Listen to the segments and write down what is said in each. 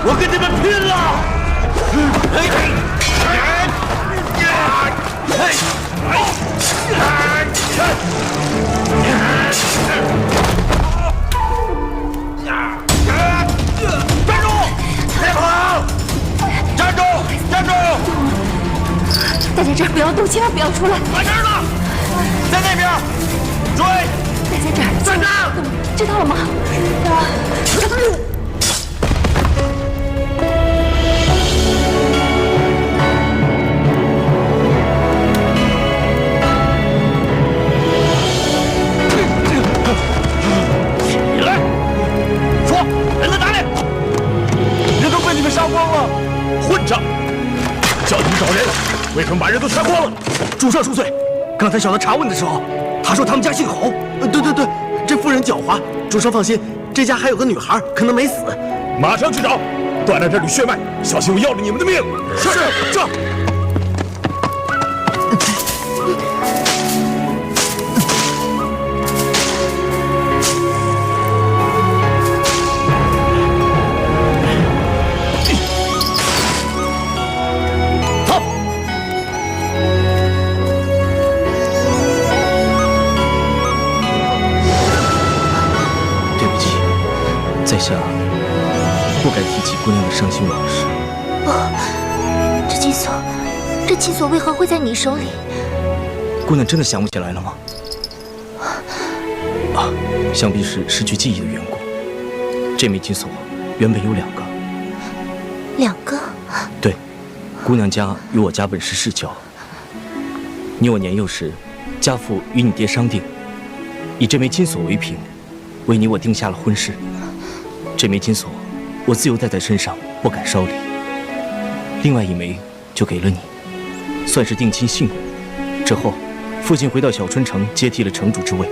我跟你们拼了！站住！别跑！站住！站住！待在这儿，不要动，千万不要出来。完事了，在那边，追！待在这儿，站着！知道了吗？起来！说，人在哪里？人都被你们杀光了！混账！叫你们找人，为什么把人都杀光了？主上恕罪，刚才小的查问的时候，他说他们家姓侯。对，这妇人狡猾。主上放心，这家还有个女孩，可能没死。马上去找，断了这缕血脉，小心我要了你们的命！是。在下不该提起姑娘的伤心往事。不，这金锁为何会在你手里？姑娘真的想不起来了吗？想必是失去记忆的缘故。这枚金锁原本有2个。2个？对，姑娘家与我家本是世交。你我年幼时，家父与你爹商定，以这枚金锁为凭，为你我定下了婚事。这枚金锁，我自幼带在身上，不敢烧离。另外1枚就给了你，算是定亲信物。之后，父亲回到小春城，接替了城主之位。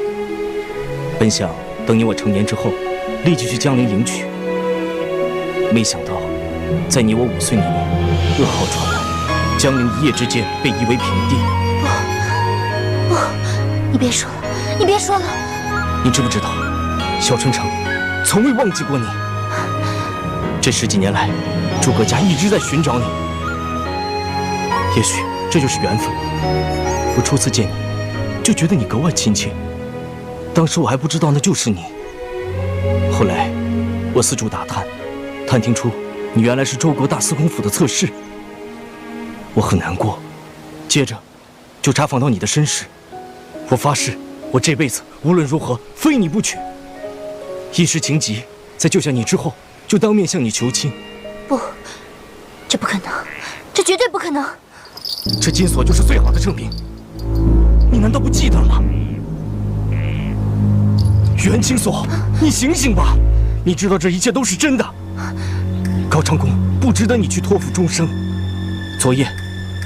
本想等你我成年之后，立即去江陵迎娶。没想到，在你我5岁那年，噩耗传来，江陵一夜之间被夷为平地。不，你别说了，你别说了。你知不知道，小春城从未忘记过你。这10几年来，诸葛家一直在寻找你。也许这就是缘分。我初次见你，就觉得你格外亲切。当时我还不知道那就是你。后来，我四处打探，探听出你原来是周国大司空府的侧室。我很难过，接着就查访到你的身世。我发誓，我这辈子无论如何非你不娶。一时情急，在救下你之后，就当面向你求亲。不，这不可能，这绝对不可能。这金锁就是最好的证明。你难道不记得了吗？袁金锁，你醒醒吧！你知道这一切都是真的。高长恭不值得你去托付终生。昨夜，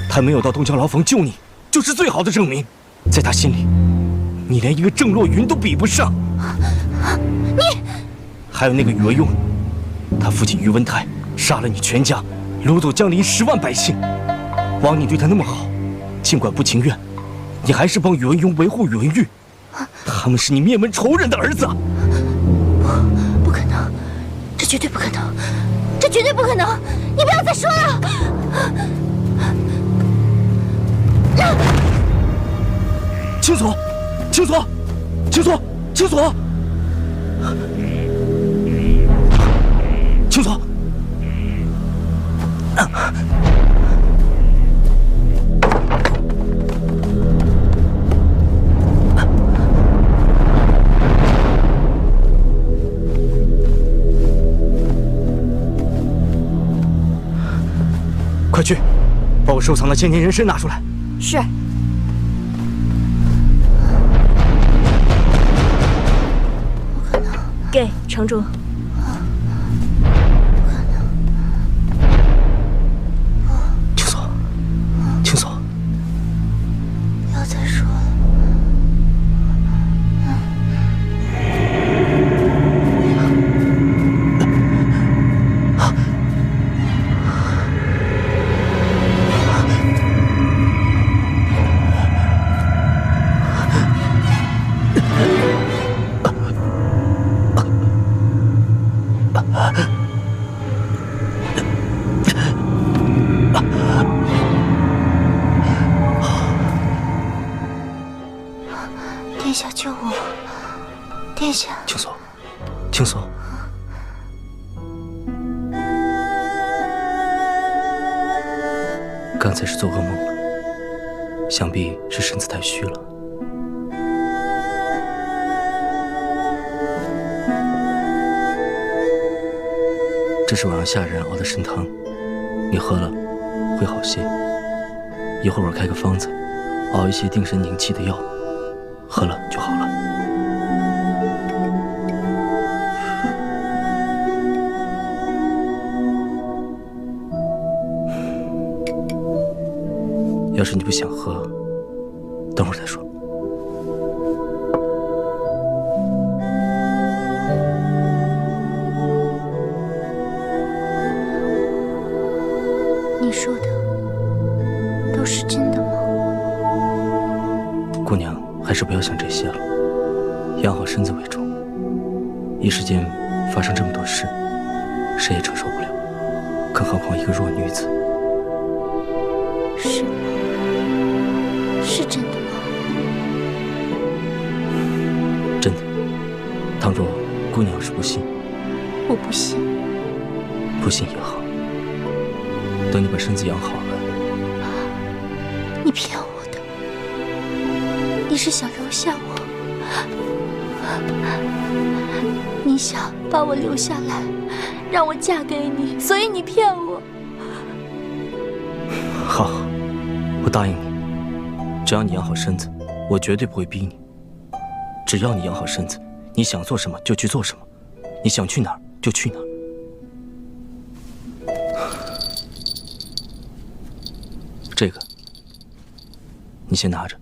他没有到东郊牢房救你，就是最好的证明。在他心里，你连一个郑若云都比不上。你，还有那个宇文邕，他父亲宇文泰杀了你全家，掳走江陵10万百姓。枉你对他那么好，尽管不情愿，你还是帮宇文邕维护宇文毓。他们是你灭门仇人的儿子。不可能，这绝对不可能，这绝对不可能！你不要再说了。青锁，青锁，青锁，青锁，青锁。快去，把我收藏的千年人参拿出来。是。不可能。给城主。青锁，青锁，不要再说了。殿下，青锁，青锁。刚才是做噩梦了，想必是身子太虚了。这是我让下人熬的参汤，你喝了会好些。一会儿我开个方子，熬一些定神宁气的药，喝了就好了。要是你不想喝，等会儿再说。你说的都是真的吗？姑娘，还是不要想这些了，养好身子为重。一时间发生这么多事，谁也承受不了，更何况一个弱女子。是吗？是真的吗？真的。倘若姑娘要是不信，我不信。不信也好。等你把身子养好了，你骗我的，你是想留下我，你想把我留下来，让我嫁给你，所以你骗我。好，我答应你，只要你养好身子，我绝对不会逼你。只要你养好身子，你想做什么就去做什么，你想去哪儿就去哪儿。这个，你先拿着，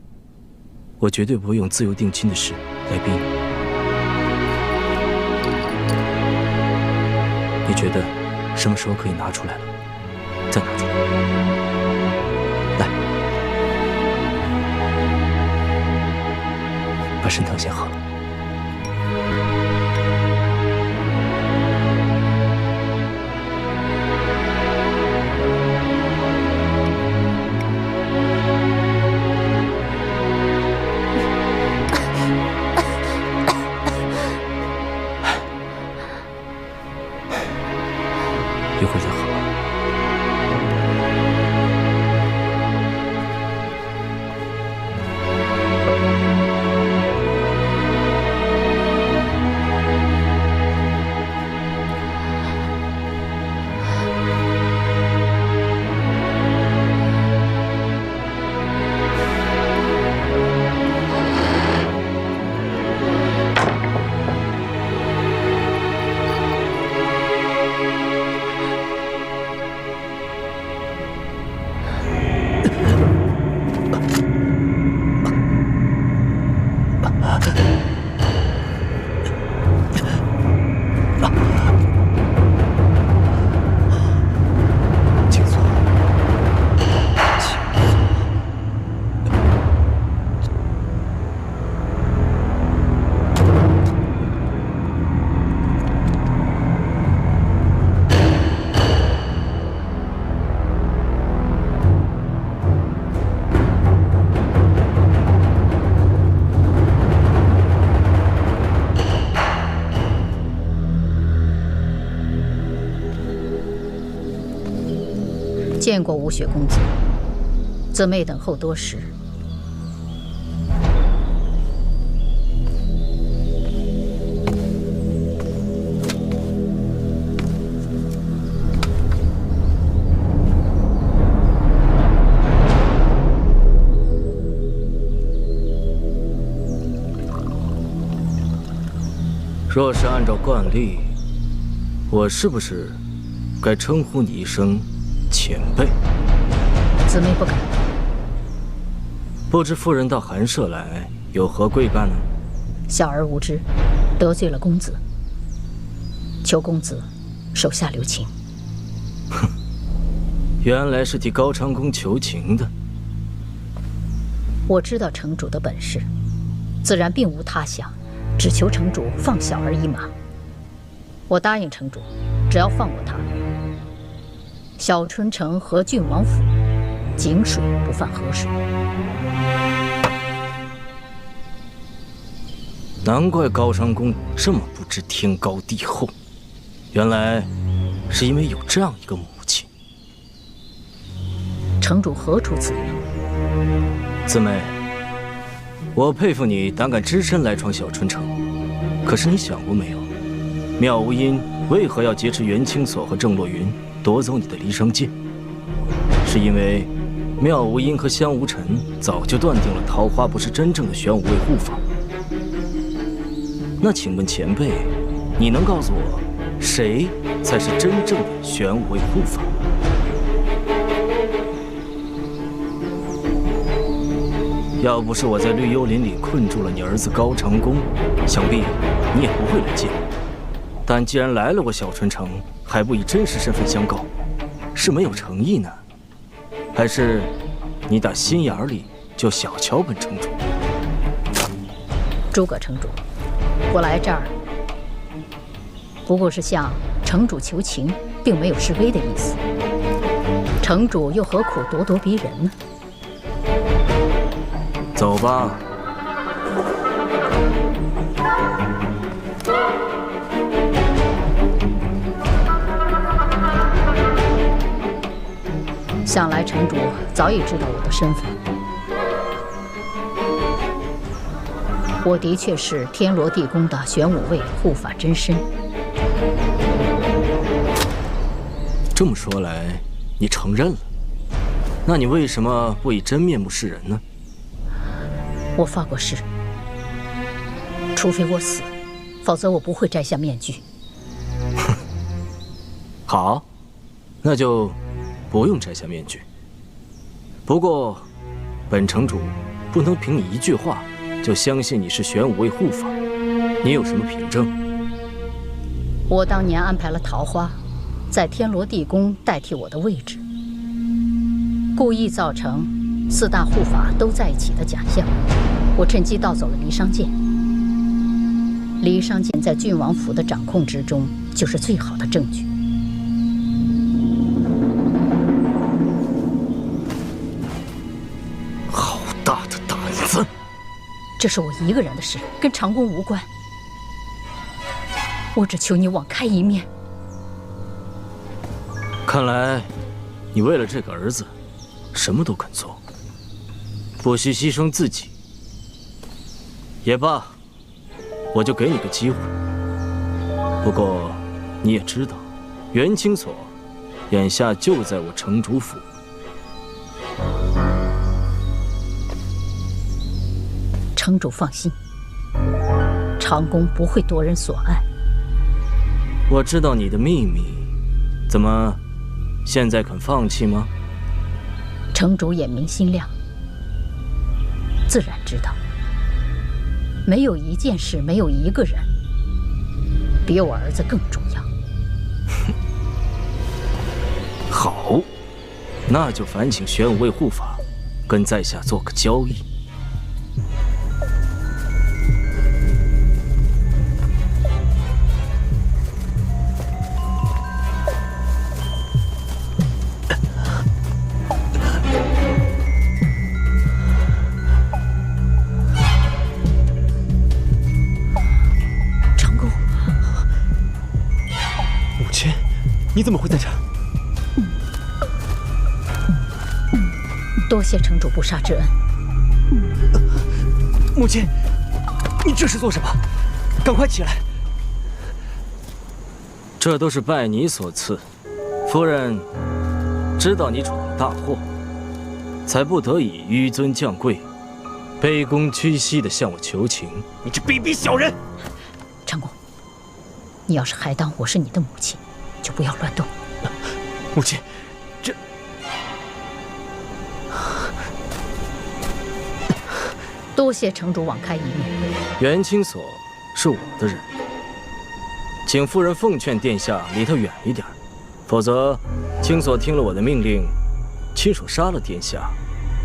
我绝对不会用自由定亲的事来逼你。你觉得什么时候可以拿出来了，再拿出来。来，把参汤先喝了。一会儿再喝吧。见过吴雪公子，姊妹等候多时。若是按照惯例，我是不是该称呼你一声前辈？姊妹不敢。不知夫人到寒舍来有何贵干呢？小儿无知，得罪了公子，求公子手下留情。哼，原来是替高长恭求情的。我知道城主的本事，自然并无他想，只求城主放小儿一马。我答应城主，只要放过他，小春城和郡王府井水不犯河水。难怪高商公这么不知天高地厚，原来是因为有这样一个母亲。城主何出此言？姊妹，我佩服你胆敢只身来闯小春城，可是你想过没有，妙无因为何要劫持袁清所和郑洛云，夺走你的离殇剑？是因为妙无因和香无尘早就断定了桃花不是真正的玄武卫护法。那请问前辈，你能告诉我，谁才是真正的玄武卫护法？要不是我在绿幽林里困住了你儿子高长恭，想必你也不会来见我。但既然来了我小春城，还不以真实身份相告，是没有诚意呢，还是你打心眼里就小瞧本城主？诸葛城主，我来这儿不过是向城主求情，并没有示威的意思。城主又何苦咄咄逼人呢？走吧。想来城主早已知道我的身份。我的确是天罗地宫的玄武卫护法真身。这么说来，你承认了？那你为什么不以真面目示人呢？我发过誓，除非我死，否则我不会摘下面具。好，那就不用摘下面具。不过，本城主不能凭你一句话就相信你是玄武卫护法，你有什么凭证？我当年安排了桃花在天罗地宫代替我的位置，故意造成四大护法都在一起的假象。我趁机盗走了离殇剑，离殇剑在郡王府的掌控之中，就是最好的证据。好大的胆子！这是我一个人的事，跟长恭无关。我只求你网开一面。看来，你为了这个儿子，什么都肯做，不惜牺牲自己。也罢，我就给你个机会。不过，你也知道，袁清所眼下就在我城主府。城主放心，长恭不会夺人所爱。我知道你的秘密，怎么现在肯放弃吗？城主眼明心亮，自然知道。没有一件事，没有一个人，比我儿子更重要。好，那就烦请玄武卫护法跟在下做个交易。你怎么会在这儿？多谢城主不杀之恩。母亲，你这是做什么？赶快起来！这都是拜你所赐。夫人知道你闯了大祸，才不得已纡尊降贵，卑躬屈膝地向我求情。你这卑鄙小人！长恭，你要是还当我是你的母亲，就不要乱动。母亲，这……多谢城主网开一面。袁清所是我的人，请夫人奉劝殿下离他远一点，否则清所听了我的命令，亲手杀了殿下，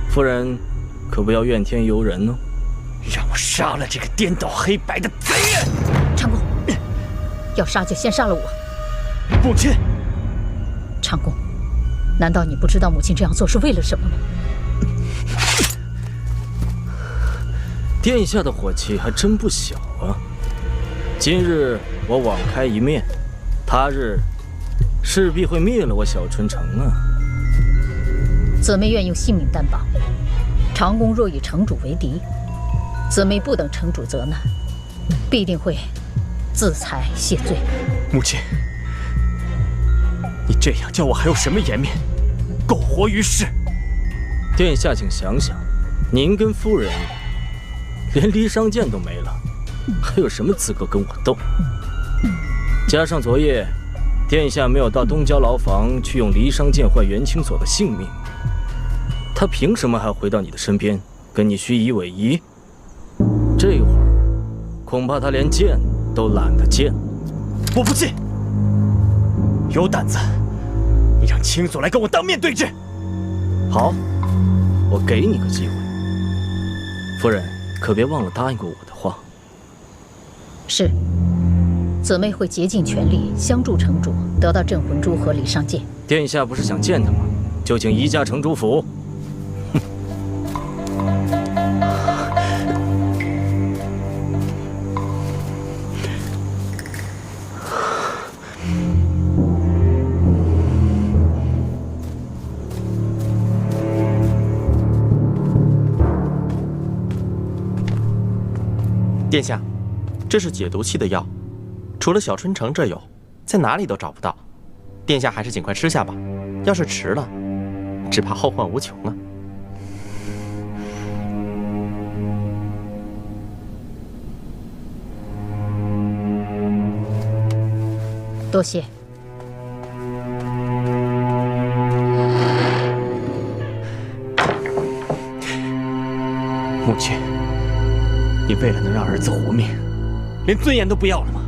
夫人可不要怨天尤人哦。让我杀了这个颠倒黑白的贼人！长恭，要杀就先杀了我。母亲，长恭，难道你不知道母亲这样做是为了什么吗？殿下的火气还真不小啊！今日我网开一面，他日势必会灭了我小春城啊！姊妹愿用性命担保，长公若与城主为敌，姊妹不等城主责难，必定会自裁谢罪。母亲，你这样叫我还有什么颜面苟活于世？殿下，请想想，您跟夫人连离殇剑都没了，还有什么资格跟我斗？加上昨夜殿下没有到东郊牢房去用离殇剑换元清锁的性命，他凭什么还回到你的身边跟你虚以委蛇？这会儿恐怕他连剑都懒得见了。我不信！有胆子，你让青锁来跟我当面对质。好，我给你个机会。夫人，可别忘了答应过我的话。是，姊妹会竭尽全力相助城主得到镇魂珠和离殇剑。殿下不是想见他吗？就请移驾城主府。殿下，这是解毒气的药，除了小春城这有，在哪里都找不到。殿下还是尽快吃下吧，要是迟了，只怕后患无穷啊。多谢。母亲，你为了能让儿子活命，连尊严都不要了吗？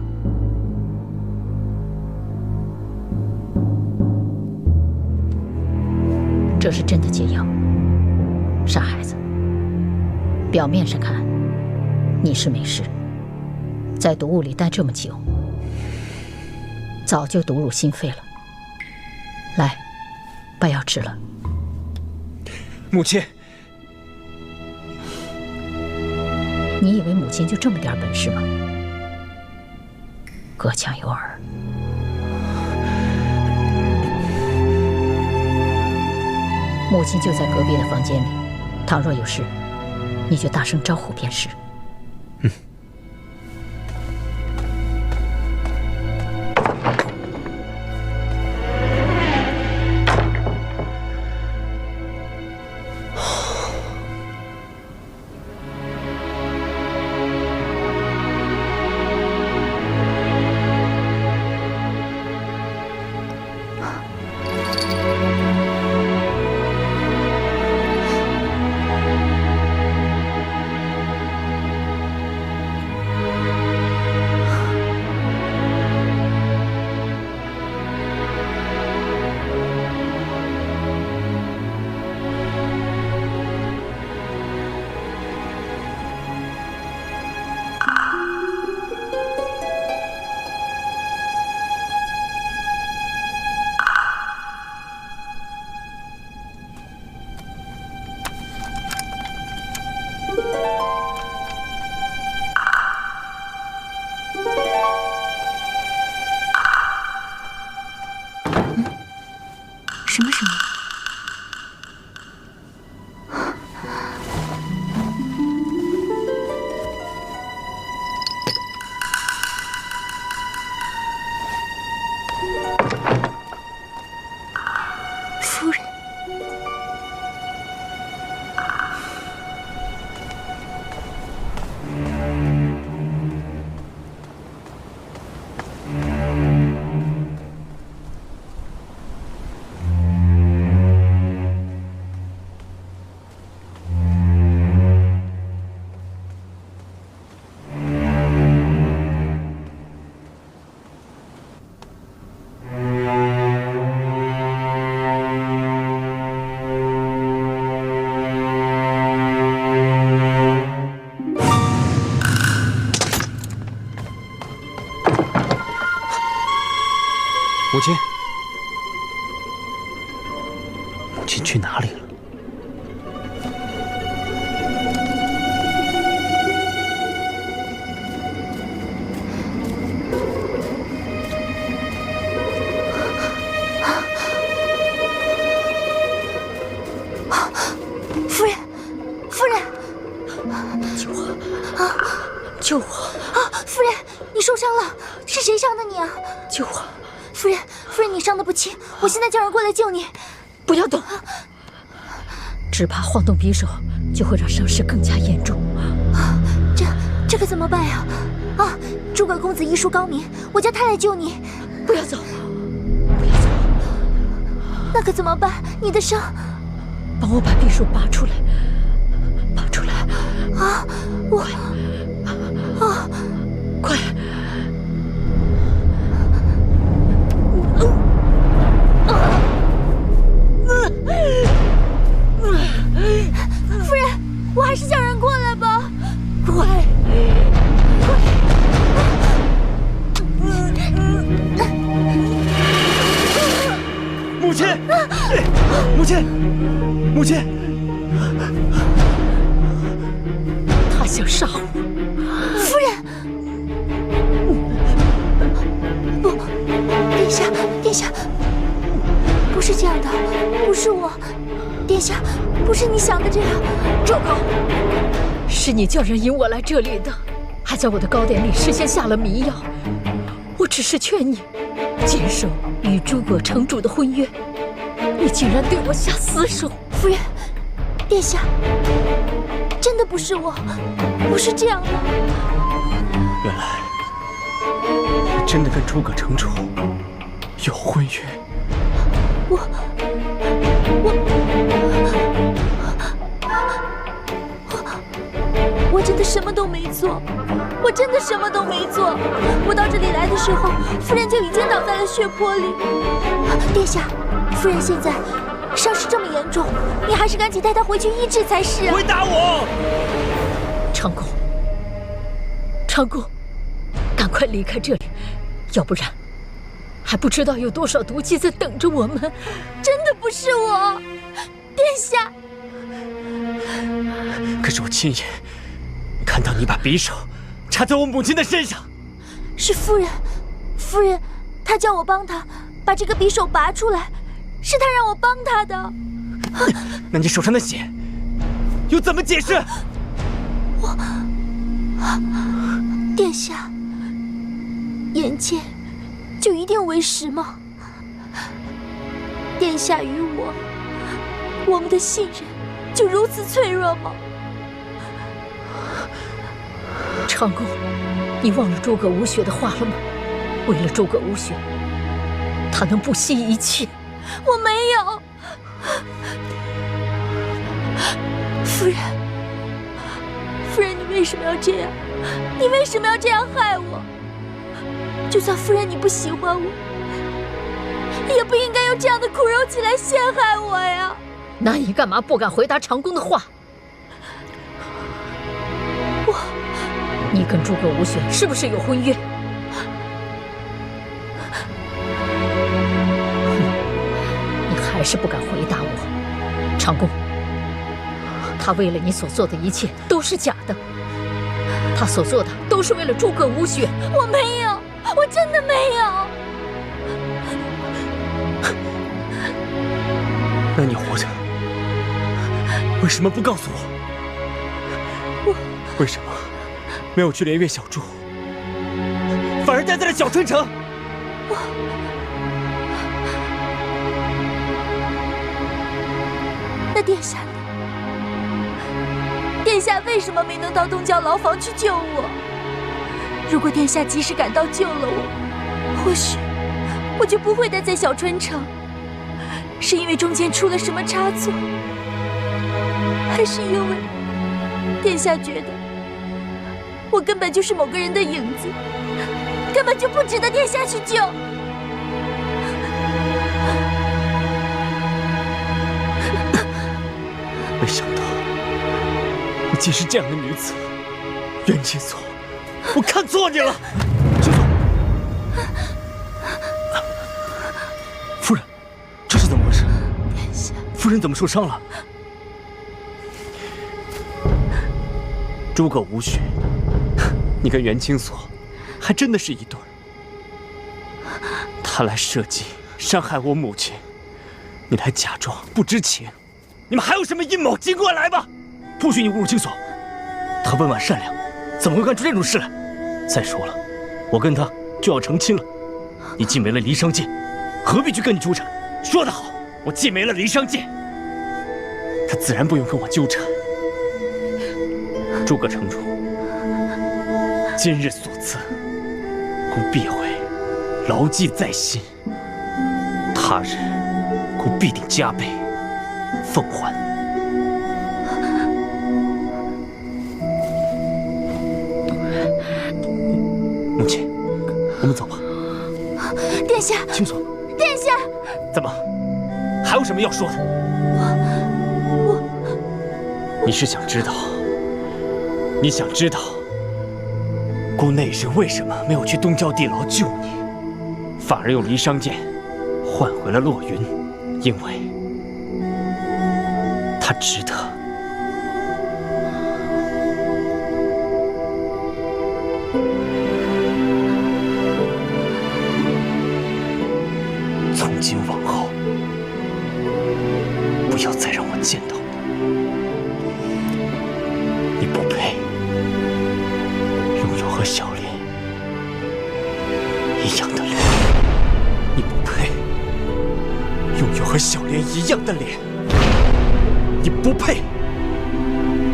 这是真的解药，傻孩子。表面上看，你是没事，在毒雾里待这么久，早就毒入心肺了。来，把药吃了。母亲，你以为母亲就这么点本事吗？隔墙有耳。母亲就在隔壁的房间里，倘若有事，你就大声招呼便是。什么声音？夫人。母亲，母亲去哪里了？是谁伤的你啊？救我！夫人，夫人，你伤得不轻，我现在叫人过来救你。不要动，只怕晃动匕首就会让伤势更加严重。这可怎么办呀？啊，诸葛公子医术高明，我叫他来救你。不要走，不要走！那可怎么办？你的伤，帮我把匕首拔出来，拔出来！啊，我，啊，快！夫人，我还是叫人过来吧。快！母亲，母亲，母亲！他想杀我。夫人，不，殿下，殿下，不是这样的，不是我，殿下，不是你想的这样。住口！是你叫人引我来这里的，还在我的糕点里事先下了迷药。我只是劝你坚守与诸葛城主的婚约，你竟然对我下死手！夫人，殿下，真的不是我，不是这样的。原来你真的跟诸葛城主有婚约。我真的什么都没做，我真的什么都没做。我到这里来的时候，夫人就已经倒在了血泊里。殿下，夫人现在伤势这么严重，你还是赶紧带她回去医治才是。回答我！长公，长公，赶快离开这里，要不然还不知道有多少毒计在等着我们。真的不是我，殿下。可是我亲眼看到你把匕首插在我母亲的身上。是夫人，夫人，她叫我帮她把这个匕首拔出来，是她让我帮她的。那你手上的血又怎么解释？殿下，眼见就一定为实吗？殿下与我们的信任就如此脆弱吗？长公，你忘了诸葛无雪的话了吗？为了诸葛无雪，他能不惜一切。我没有，夫人，夫人，你为什么要这样？你为什么要这样害我？就算夫人你不喜欢我，也不应该用这样的苦肉计来陷害我呀！那你干嘛不敢回答长公的话？你跟诸葛无雪是不是有婚约？你还是不敢回答我，长公。他为了你所做的一切都是假的，他所做的都是为了诸葛无雪。我没有，我真的没有。那你活着，为什么不告诉我？为什么没有去连月小筑，反而待在了小春城？那殿下呢？殿下为什么没能到东郊牢房去救我？如果殿下及时赶到救了我，或许我就不会待在小春城。是因为中间出了什么差错，还是因为殿下觉得我根本就是某个人的影子，根本就不值得殿下去救？没想到你竟是这样的女子，袁千索，我看错你了。千索，夫人，这是怎么回事？殿下，夫人怎么受伤了？诸葛无雪，你跟袁清索还真的是一对儿。他来设计伤害我母亲，你来假装不知情。你们还有什么阴谋？尽管来吧！不许你侮辱清索，他温婉善良，怎么会干出这种事来？再说了，我跟他就要成亲了。你既没了离殇剑，何必去跟你纠缠？说得好，我既没了离殇剑，他自然不用跟我纠缠。诸葛城主，今日所赐，孤必会牢记在心。他日，孤必定加倍奉还。母亲，我们走吧。殿下，青锁，殿下，怎么，还有什么要说的？你是想知道？你想知道，孤那日为什么没有去东郊地牢救你，反而用离殇剑换回了洛云？因为他值得。从今往后，不要再让我见到你。你不配拥有和小莲一样的脸，你不配拥有和小莲一样的脸，你不配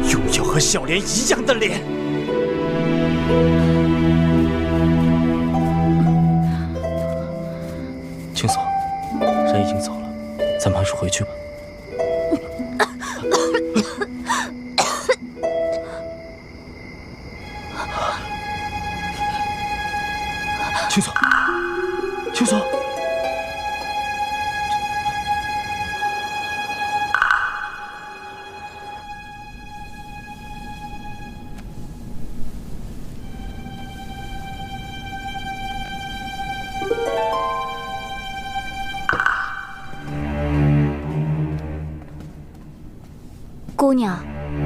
拥有和小莲一样的脸。青锁，人已经走了，咱们还是回去吧。青锁，青锁，姑娘，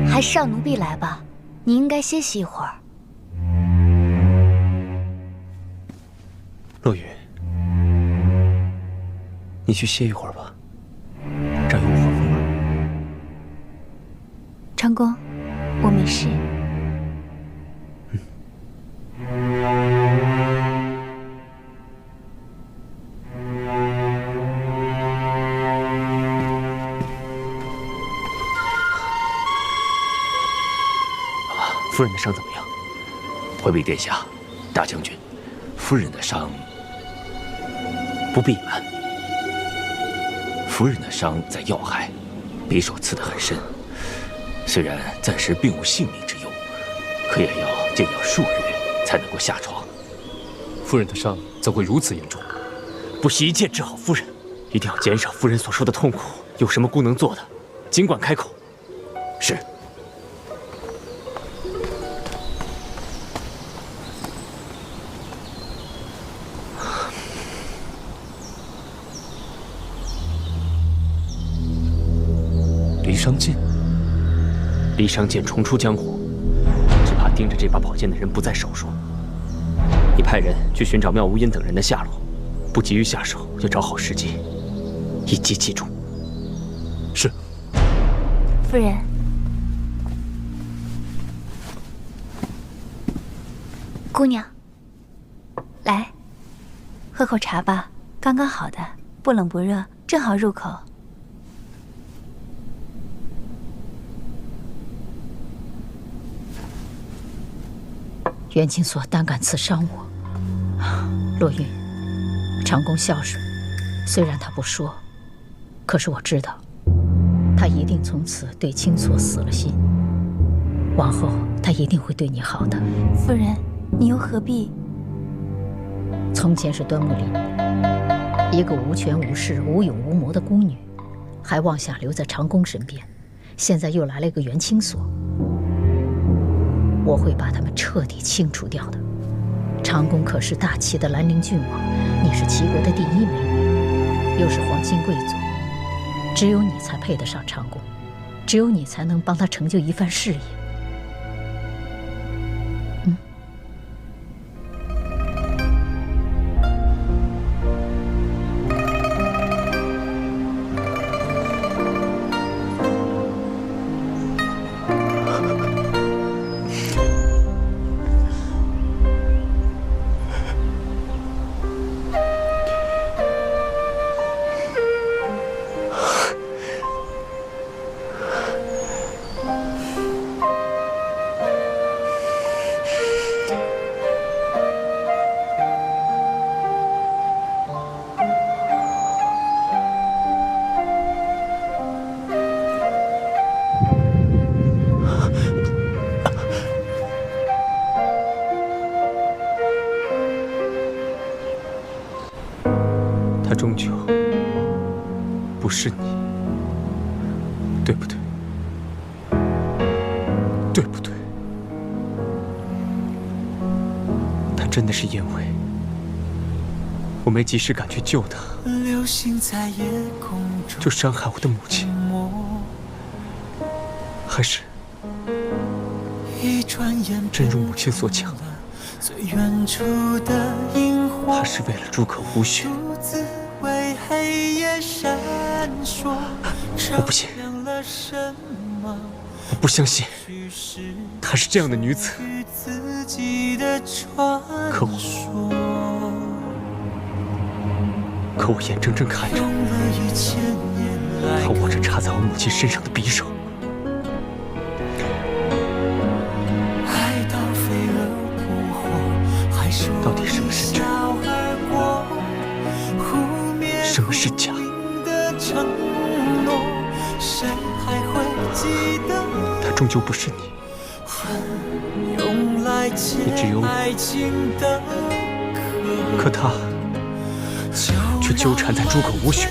还是让奴婢来吧，你应该歇息一会儿。洛云，你去歇一会儿吧，这儿有我和风儿。长公，我没事。夫人的伤怎么样？回禀殿下，大将军，夫人的伤不必隐瞒。夫人的伤在要害，匕首刺得很深，虽然暂时并无性命之忧，可也要静养数日才能够下床。夫人的伤怎会如此严重？不惜一切治好夫人，一定要减少夫人所受的痛苦。有什么姑能做的，尽管开口。是。离殇剑，离殇剑重出江湖，只怕盯着这把宝剑的人不在少数。你派人去寻找妙无音等人的下落，不急于下手，要找好时机，一击即中。是。夫人，姑娘，来，喝口茶吧，刚刚好的，不冷不热，正好入口。袁青锁胆敢刺伤我，洛云，长公孝顺，虽然他不说，可是我知道，他一定从此对青锁死了心。往后他一定会对你好的。夫人，你又何必？从前是端木林，一个无权无势、无勇无谋的孤女，还妄想留在长公身边，现在又来了一个袁青锁。我会把他们彻底清除掉的。长公可是大齐的兰陵郡王，你是齐国的第一美女，又是皇亲贵族，只有你才配得上长公，只有你才能帮他成就一番事业。他终究不是你，对不对？对不对？他真的是因为我没及时赶去救他，就伤害我的母亲，还是真如母亲所讲，他是为了诸葛无雪？我不信，我不相信她是这样的女子。可我眼睁睁看着她握着插在我母亲身上的匕首，到底什么是真，什么是假？他终究不是你，也只有我，可他却纠缠在诸葛无雪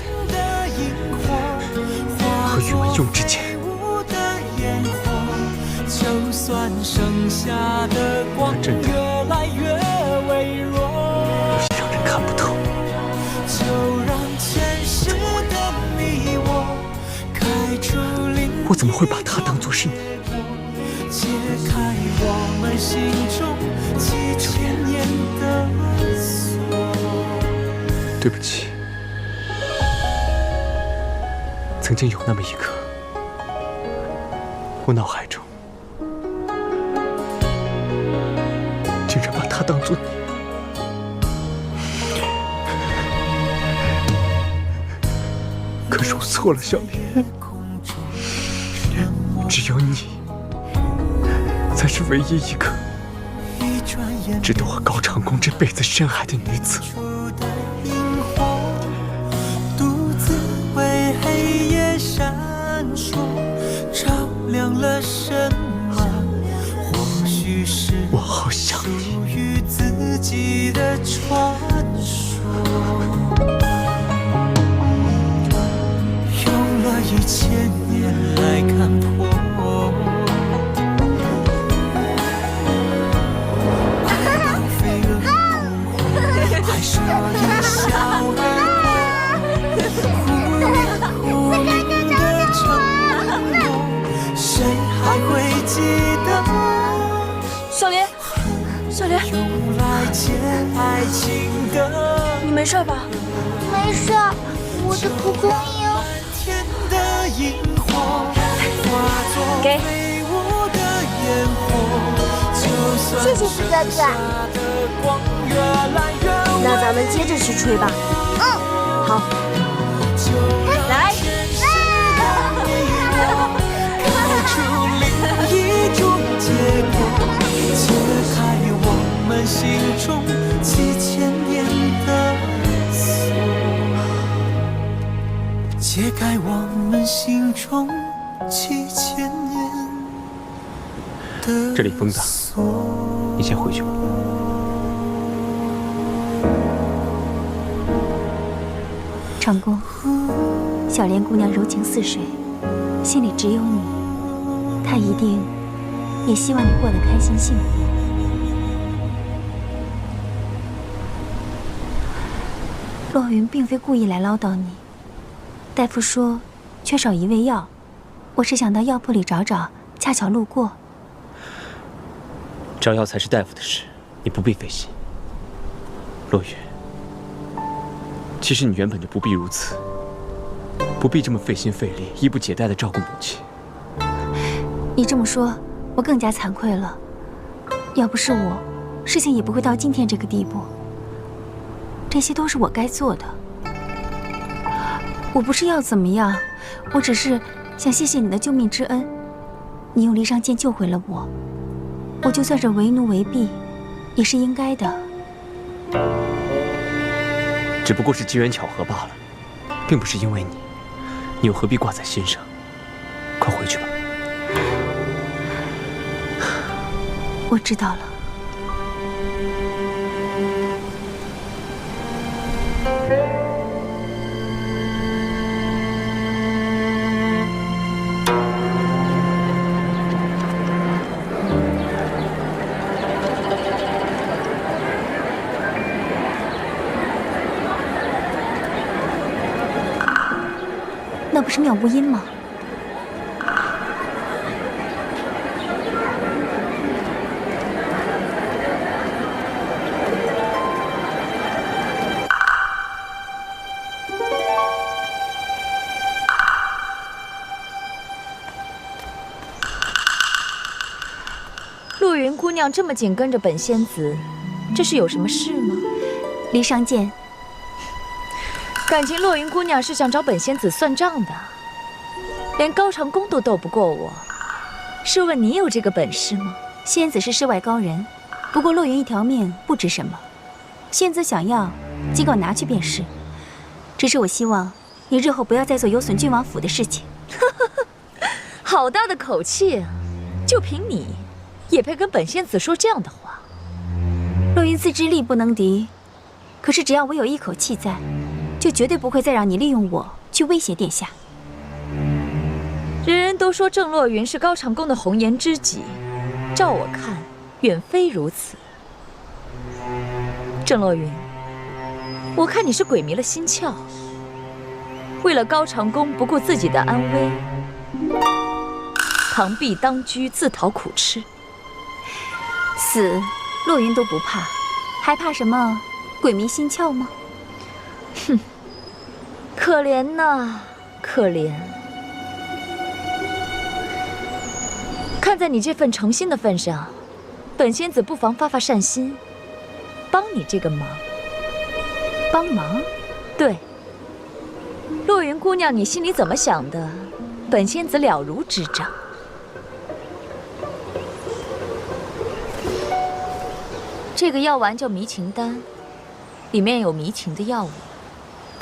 和宇文邕之间。他真的有些让人看不透。我怎么会把他当作是你？九莲，对不起，曾经有那么一刻，我脑海中竟然把他当作你。可是我错了，小莲。只有你才是唯一一个值得我高长恭这辈子深爱的女子。我好想你。1000年来看破，爱到飞蛾扑火，还是一笑而过。忽明的承诺，谁还会记得？小莲，小莲，用来解爱情的，你没事吧？没事，我的蒲公英。给，谢谢四哥哥。那咱们接着去吹吧。好。来。解开我们心中7000年的这里风大，你先回去吧。长公，小莲姑娘柔情似水，心里只有你，她一定也希望你过得开心幸福。洛云并非故意来唠叨你。大夫说缺少一味药，我是想到药铺里找找，恰巧路过。找药才是大夫的事，你不必费心。洛云，其实你原本就不必如此，不必这么费心费力、衣不解带地照顾母亲。你这么说，我更加惭愧了。要不是我，事情也不会到今天这个地步。这些都是我该做的。我不是要怎么样，我只是想谢谢你的救命之恩。你用离殇剑救回了我，我就算是为奴为婢，也是应该的。只不过是机缘巧合罢了，并不是因为你，你又何必挂在心上？快回去吧。我知道了。那不是妙无音吗？陆云姑娘这么紧跟着本仙子，这是有什么事吗？离商剑，感情洛云姑娘是想找本仙子算账的，连高长恭都斗不过我。试问你有这个本事吗？仙子是世外高人，不过洛云一条命不值什么。仙子想要，尽管拿去便是。只是我希望你日后不要再做有损郡王府的事情。好大的口气啊！就凭你，也配跟本仙子说这样的话？洛云自知力不能敌，可是只要我有一口气在，就绝对不会再让你利用我去威胁殿下。人人都说郑洛云是高长恭的红颜知己，照我看，远非如此。郑洛云，我看你是鬼迷了心窍，为了高长恭不顾自己的安危，螳臂当车，自讨苦吃。死，洛云都不怕，还怕什么鬼迷心窍吗？哼，可怜呐，可怜。看在你这份诚心的份上，本仙子不妨发发善心，帮你这个忙。帮忙？对。洛云姑娘，你心里怎么想的，本仙子了如指掌。这个药丸叫迷情丹，里面有迷情的药物。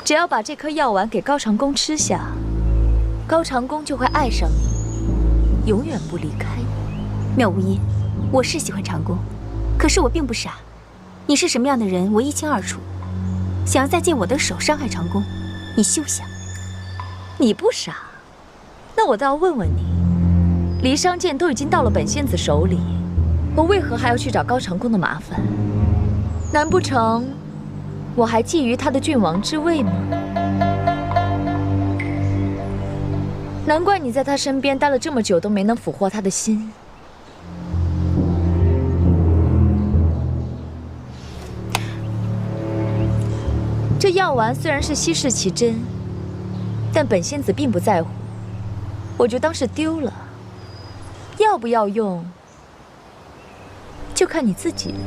只要把这颗药丸给高长恭吃下，高长恭就会爱上你，永远不离开你。妙无音，我是喜欢长恭，可是我并不傻。你是什么样的人，我一清二楚。想要再借我的手伤害长恭，你休想。你不傻，那我倒要问问你，离商剑都已经到了本仙子手里，我为何还要去找高长恭的麻烦？难不成我还觊觎他的郡王之位吗？难怪你在他身边待了这么久都没能俘获他的心。这药丸虽然是稀世奇珍，但本仙子并不在乎，我就当是丢了。要不要用，就看你自己了。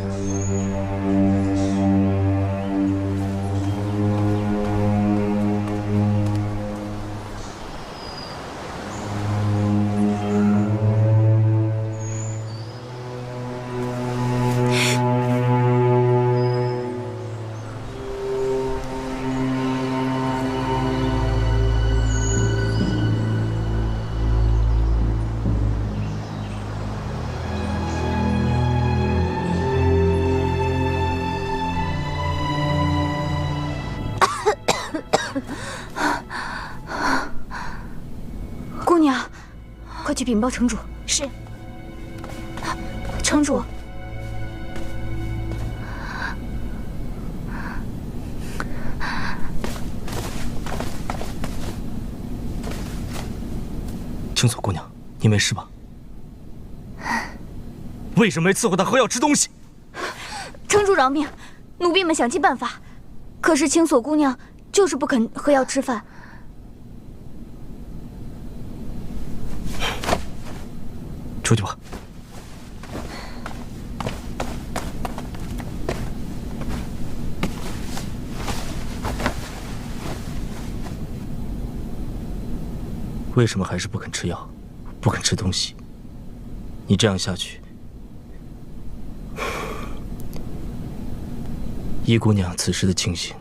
姑娘，快去禀报城主。是。城主，青锁姑娘，你没事吧？为什么没伺候他喝药吃东西？城主饶命，奴婢们想尽办法，可是青锁姑娘就是不肯喝药吃饭。出去吧。为什么还是不肯吃药，不肯吃东西？你这样下去，依姑娘此时的情形，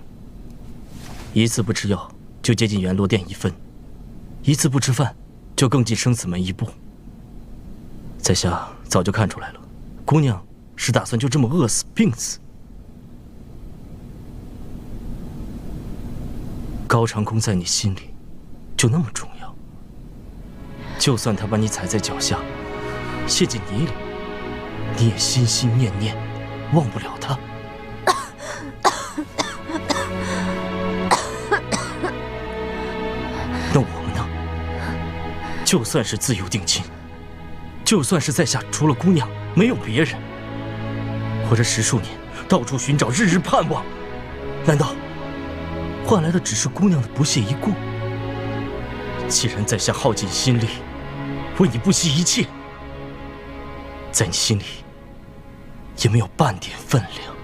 一次不吃药就接近元罗殿1分，一次不吃饭就更进生死门1步。在下早就看出来了，姑娘是打算就这么饿死、病死。高长恭在你心里就那么重要，就算他把你踩在脚下，陷进泥里，你也心心念念，忘不了他。那我们呢？就算是自由定亲，就算是在下除了姑娘没有别人，我这10数年到处寻找，日日盼望，难道换来的只是姑娘的不屑一顾？既然在下耗尽心力，为你不惜一切，在你心里也没有半点分量。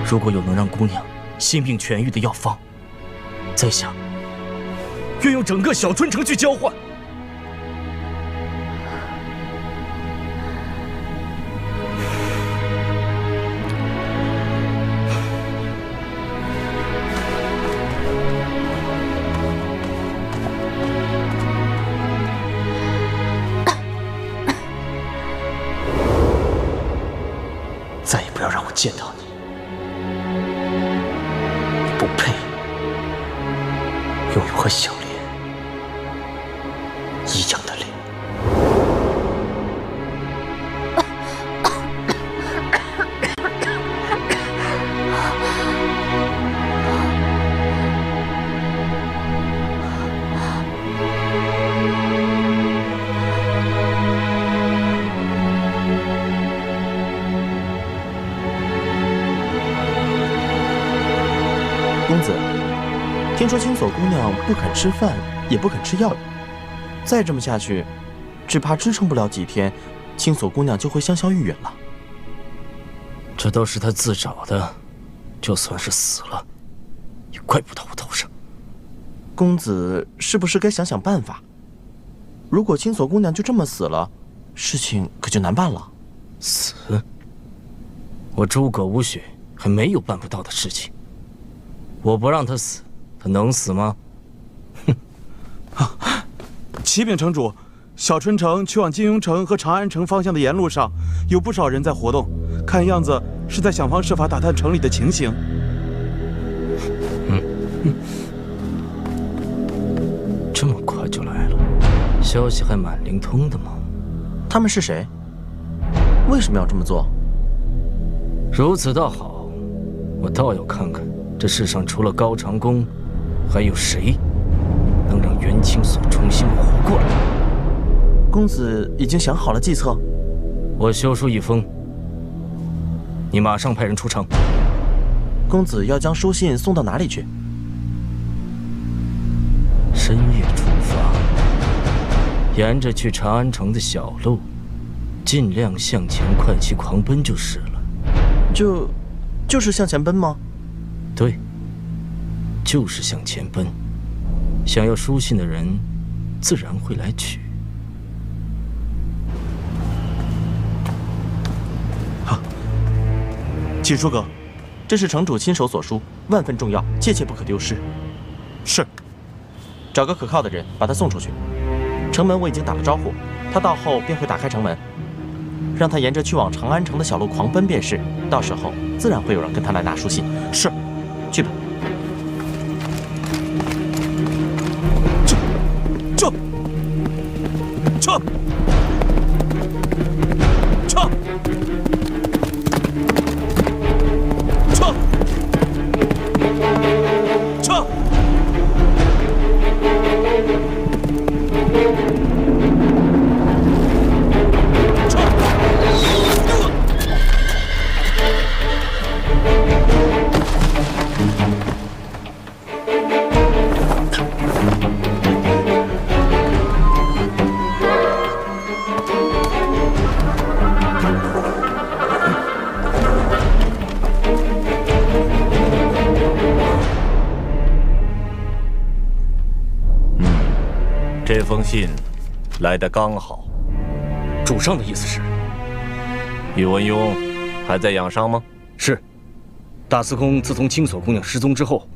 如果有能让姑娘心病痊愈的药方，在下愿用整个小春城去交换。再也不要让我见到你，你不配拥有和小莲一样的脸。公子，听说青锁姑娘不肯吃饭，也不肯吃药，再这么下去，只怕支撑不了几天，青锁姑娘就会香消玉殒了。这都是她自找的，就算是死了，也怪不到我头上。公子是不是该想想办法？如果青锁姑娘就这么死了，事情可就难办了。死？我诸葛无雪还没有办不到的事情。我不让她死，她能死吗？哼！启禀城主，小春城去往金庸城和长安城方向的沿路上，有不少人在活动，看样子是在想方设法打探城里的情形。这么快就来了，消息还蛮灵通的嘛。他们是谁？为什么要这么做？如此倒好，我倒要看看这世上除了高长恭，还有谁能让袁青锁重新活过来。公子已经想好了计策。我修书一封，你马上派人出城。公子要将书信送到哪里去？深夜出发，沿着去长安城的小路，尽量向前快骑狂奔就是了。就是向前奔吗？对，就是向前奔。想要书信的人，自然会来取。启诸葛，这是城主亲手所书，万分重要，切切不可丢失。是。找个可靠的人把他送出去。城门我已经打了招呼，他到后便会打开城门，让他沿着去往长安城的小路狂奔便是。到时候自然会有人跟他来拿书信。是，去吧。撤！这封信来得刚好。主上的意思是，宇文邕还在养伤吗？是。大司空自从青锁姑娘失踪之后，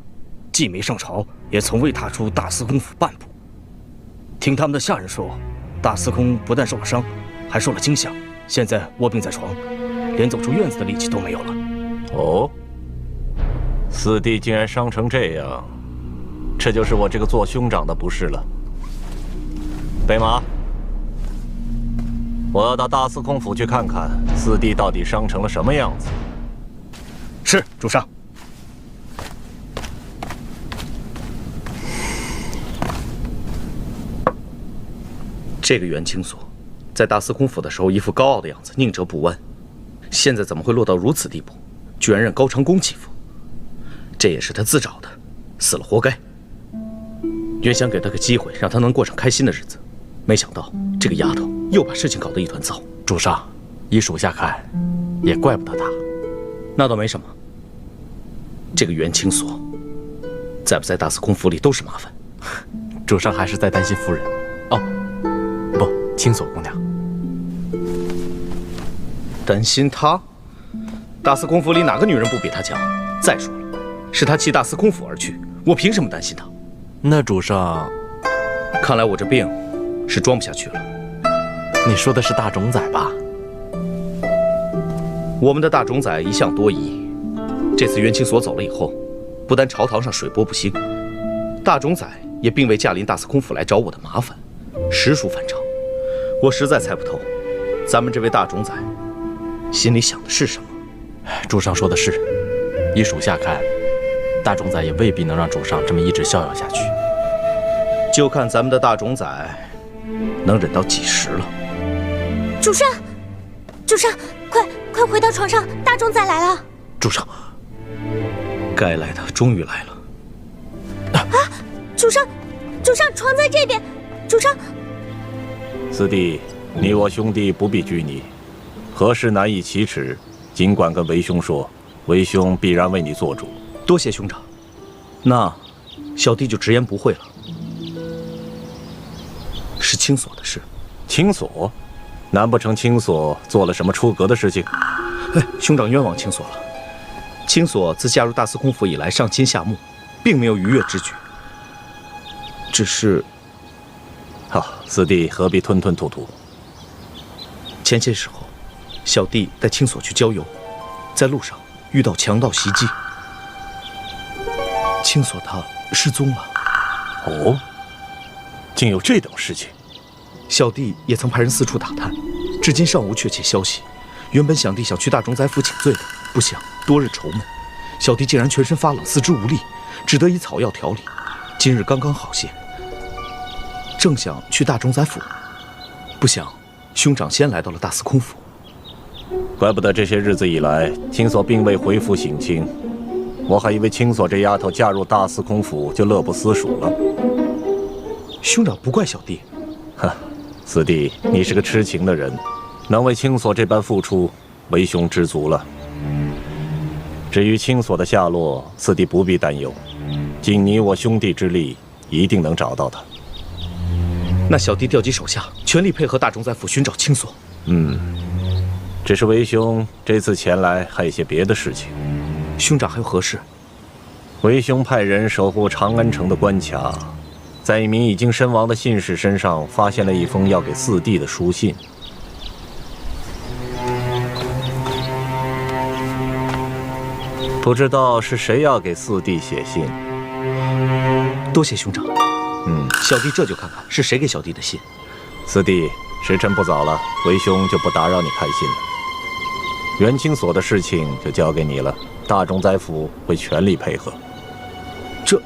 既没上朝，也从未踏出大司空府半步。听他们的下人说，大司空不但受了伤，还受了惊吓，现在卧病在床，连走出院子的力气都没有了。哦，四弟竟然伤成这样，这就是我这个做兄长的不是了。备马，我要到大司空府去看看四弟到底伤成了什么样子。是，主上。这个袁清所，在大司空府的时候一副高傲的样子，宁折不弯，现在怎么会落到如此地步？居然让高长恭欺负，这也是他自找的，死了活该。原想给他个机会，让他能过上开心的日子，没想到这个丫头又把事情搞得一团糟。主上，依属下看，也怪不得他。那倒没什么。这个袁清所，在不在大司空府里都是麻烦。主上还是在担心夫人。哦，不，青锁姑娘。担心她？大司空府里哪个女人不比她强？再说了，是她弃大司空府而去，我凭什么担心她？那主上，看来我这病是装不下去了。你说的是大冢宰吧？我们的大冢宰一向多疑，这次袁清所走了以后，不但朝堂上水波不兴，大冢宰也并未驾临大司空府来找我的麻烦，实属反常。我实在猜不透，咱们这位大冢宰心里想的是什么。主上说的是，依属下看，大冢宰也未必能让主上这么一直逍遥下去。就看咱们的大冢宰能忍到几时了。主上，主上，快回到床上，大冢宰来了。主上，该来的终于来了。啊，主上，床在这边，主上。四弟，你我兄弟不必拘泥，何事难以启齿，尽管跟为兄说，为兄必然为你做主。多谢兄长，那小弟就直言不讳了。是青锁的事。青锁？难不成青锁做了什么出格的事情？哎，兄长冤枉青锁了。青锁自加入大司空府以来，上亲下睦，并没有逾越之举。只是，好，四弟何必吞吞吐吐？前些时候，小弟带青锁去郊游，在路上遇到强盗袭击，青锁他失踪了。哦，竟有这等事情！小弟也曾派人四处打探，至今尚无确切消息。原本小弟想去大冢宰府请罪的，不想多日愁闷，小弟竟然全身发冷，四肢无力，只得以草药调理。今日刚刚好些，正想去大冢宰府，不想兄长先来到了大司空府。怪不得这些日子以来，青锁并未回复省亲，我还以为青锁这丫头嫁入大司空府就乐不思蜀了。兄长不怪小弟。哼，四弟，你是个痴情的人，能为青锁这般付出，为兄知足了。至于青锁的下落，四弟不必担忧，尽你我兄弟之力，一定能找到他。那小弟调集手下，全力配合大冢宰府寻找青锁。只是为兄这次前来还有些别的事情。兄长还有何事？为兄派人守护长安城的关卡，在一名已经身亡的信使身上发现了一封要给四弟的书信。不知道是谁要给四弟写信。多谢兄长。小弟这就看看是谁给小弟的信。四弟，时辰不早了，为兄就不打扰你看信了。袁清所的事情就交给你了，大冢宰府会全力配合。这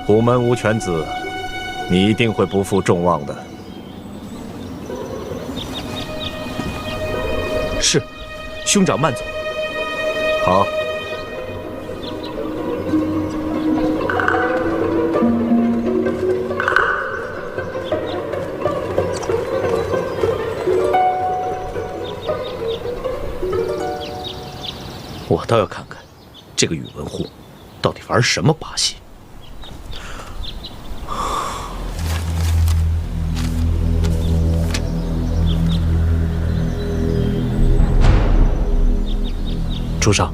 虎门无犬子，你一定会不负众望的。是，兄长慢走。好。我倒要看看，这个宇文护到底玩什么把戏。主上，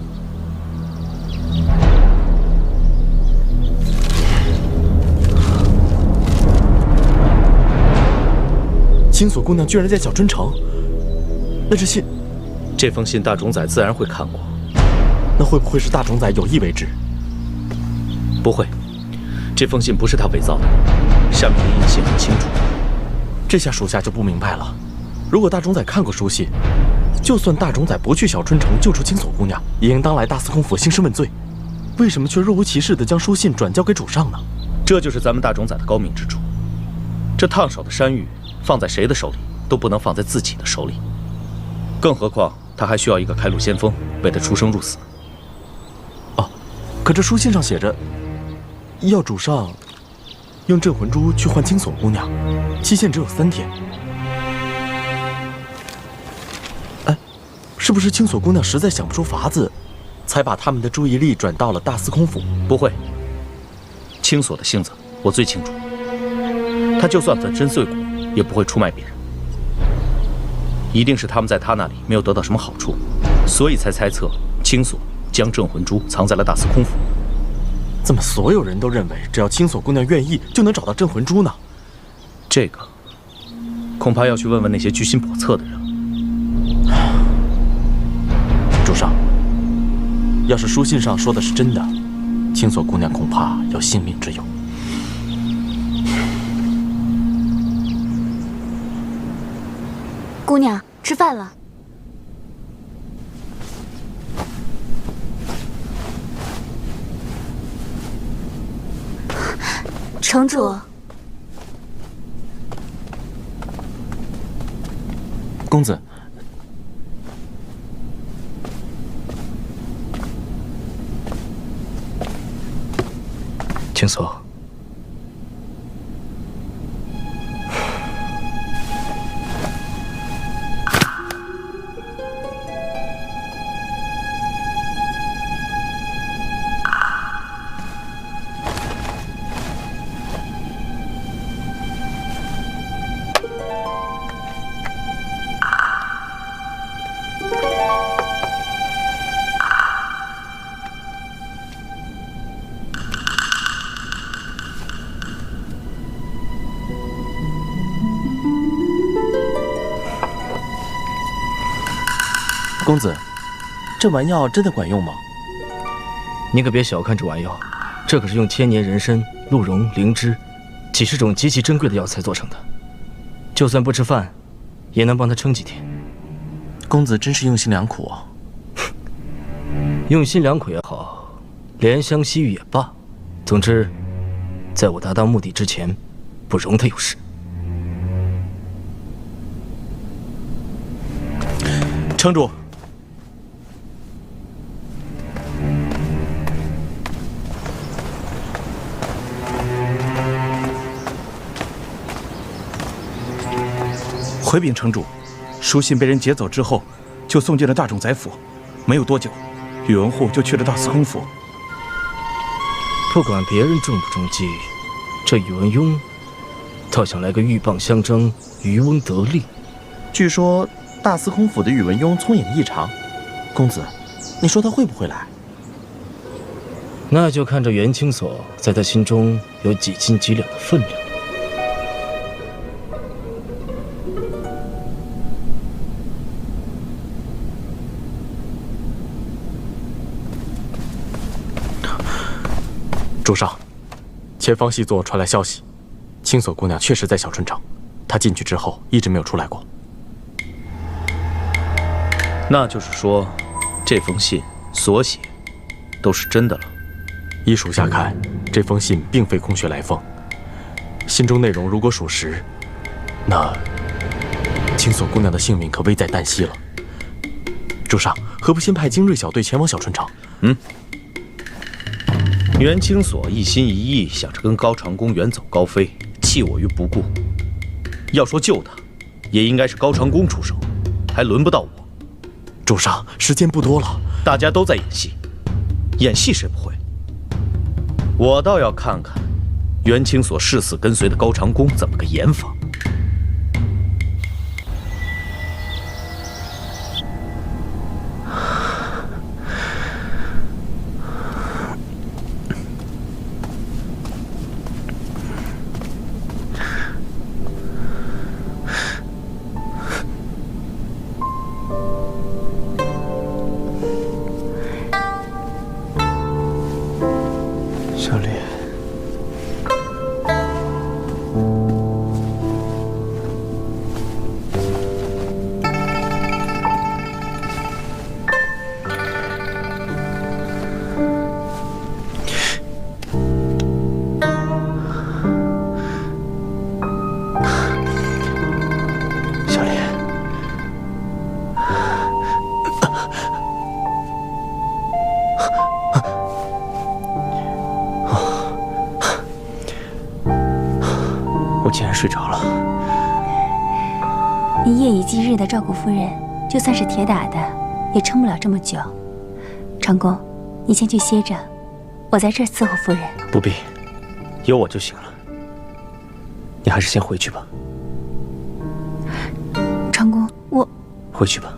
青锁姑娘居然在小春城，那这信，这封信大冢宰自然会看过。那会不会是大冢宰有意为之？不会，这封信不是他伪造的，上面的印信很清楚。这下属下就不明白了。如果大冢宰看过书信，就算大冢宰不去小春城救出青锁姑娘，也应当来大司空府兴师问罪。为什么却若无其事地将书信转交给主上呢？这就是咱们大冢宰的高明之处。这烫手的山芋，放在谁的手里都不能放在自己的手里。更何况他还需要一个开路先锋为他出生入死。哦，可这书信上写着，要主上用镇魂珠去换青锁姑娘，期限只有3天。哎，是不是青锁姑娘实在想不出法子，才把他们的注意力转到了大司空府？不会，青锁的性子我最清楚，他就算粉身碎骨，也不会出卖别人。一定是他们在他那里没有得到什么好处，所以才猜测青锁将镇魂珠藏在了大司空府。怎么所有人都认为只要青锁姑娘愿意，就能找到镇魂珠呢？这个恐怕要去问问那些居心叵测的人了。主上，要是书信上说的是真的，青锁姑娘恐怕有性命之忧。姑娘，吃饭了。城主，公子，青锁，公子，这丸药真的管用吗？你可别小看这丸药，这可是用千年人参、鹿茸、灵芝几十种极其珍贵的药材做成的，就算不吃饭，也能帮他撑几天。公子真是用心良苦啊！用心良苦也好，怜香惜玉也罢，总之，在我达到目的之前，不容他有事。城主，回禀城主，书信被人劫走之后，就送进了大冢宰府。没有多久，宇文护就去了大司空府。不管别人中不中计，这宇文邕倒想来个鹬蚌相争，渔翁得利。据说大司空府的宇文邕聪颖异常，公子，你说他会不会来？那就看这袁青锁在他心中有几斤几两的分量。主上，前方细作传来消息，青锁姑娘确实在小春城，她进去之后一直没有出来过。那就是说，这封信所写都是真的了。依属下看，这封信并非空穴来风，信中内容如果属实，那青锁姑娘的性命可危在旦夕了。主上，何不先派精锐小队前往小春城？袁青锁一心一意想着跟高长恭远走高飞，弃我于不顾。要说救他，也应该是高长恭出手，还轮不到我。主上，时间不多了，大家都在演戏，演戏谁不会？我倒要看看袁青锁誓死跟随的高长恭怎么个演法。小莲，我竟然睡着了。你夜以继日的照顾夫人，就算是铁打的，也撑不了这么久。长公，你先去歇着，我在这儿伺候夫人。不必，有我就行了。你还是先回去吧。长公，我回去吧。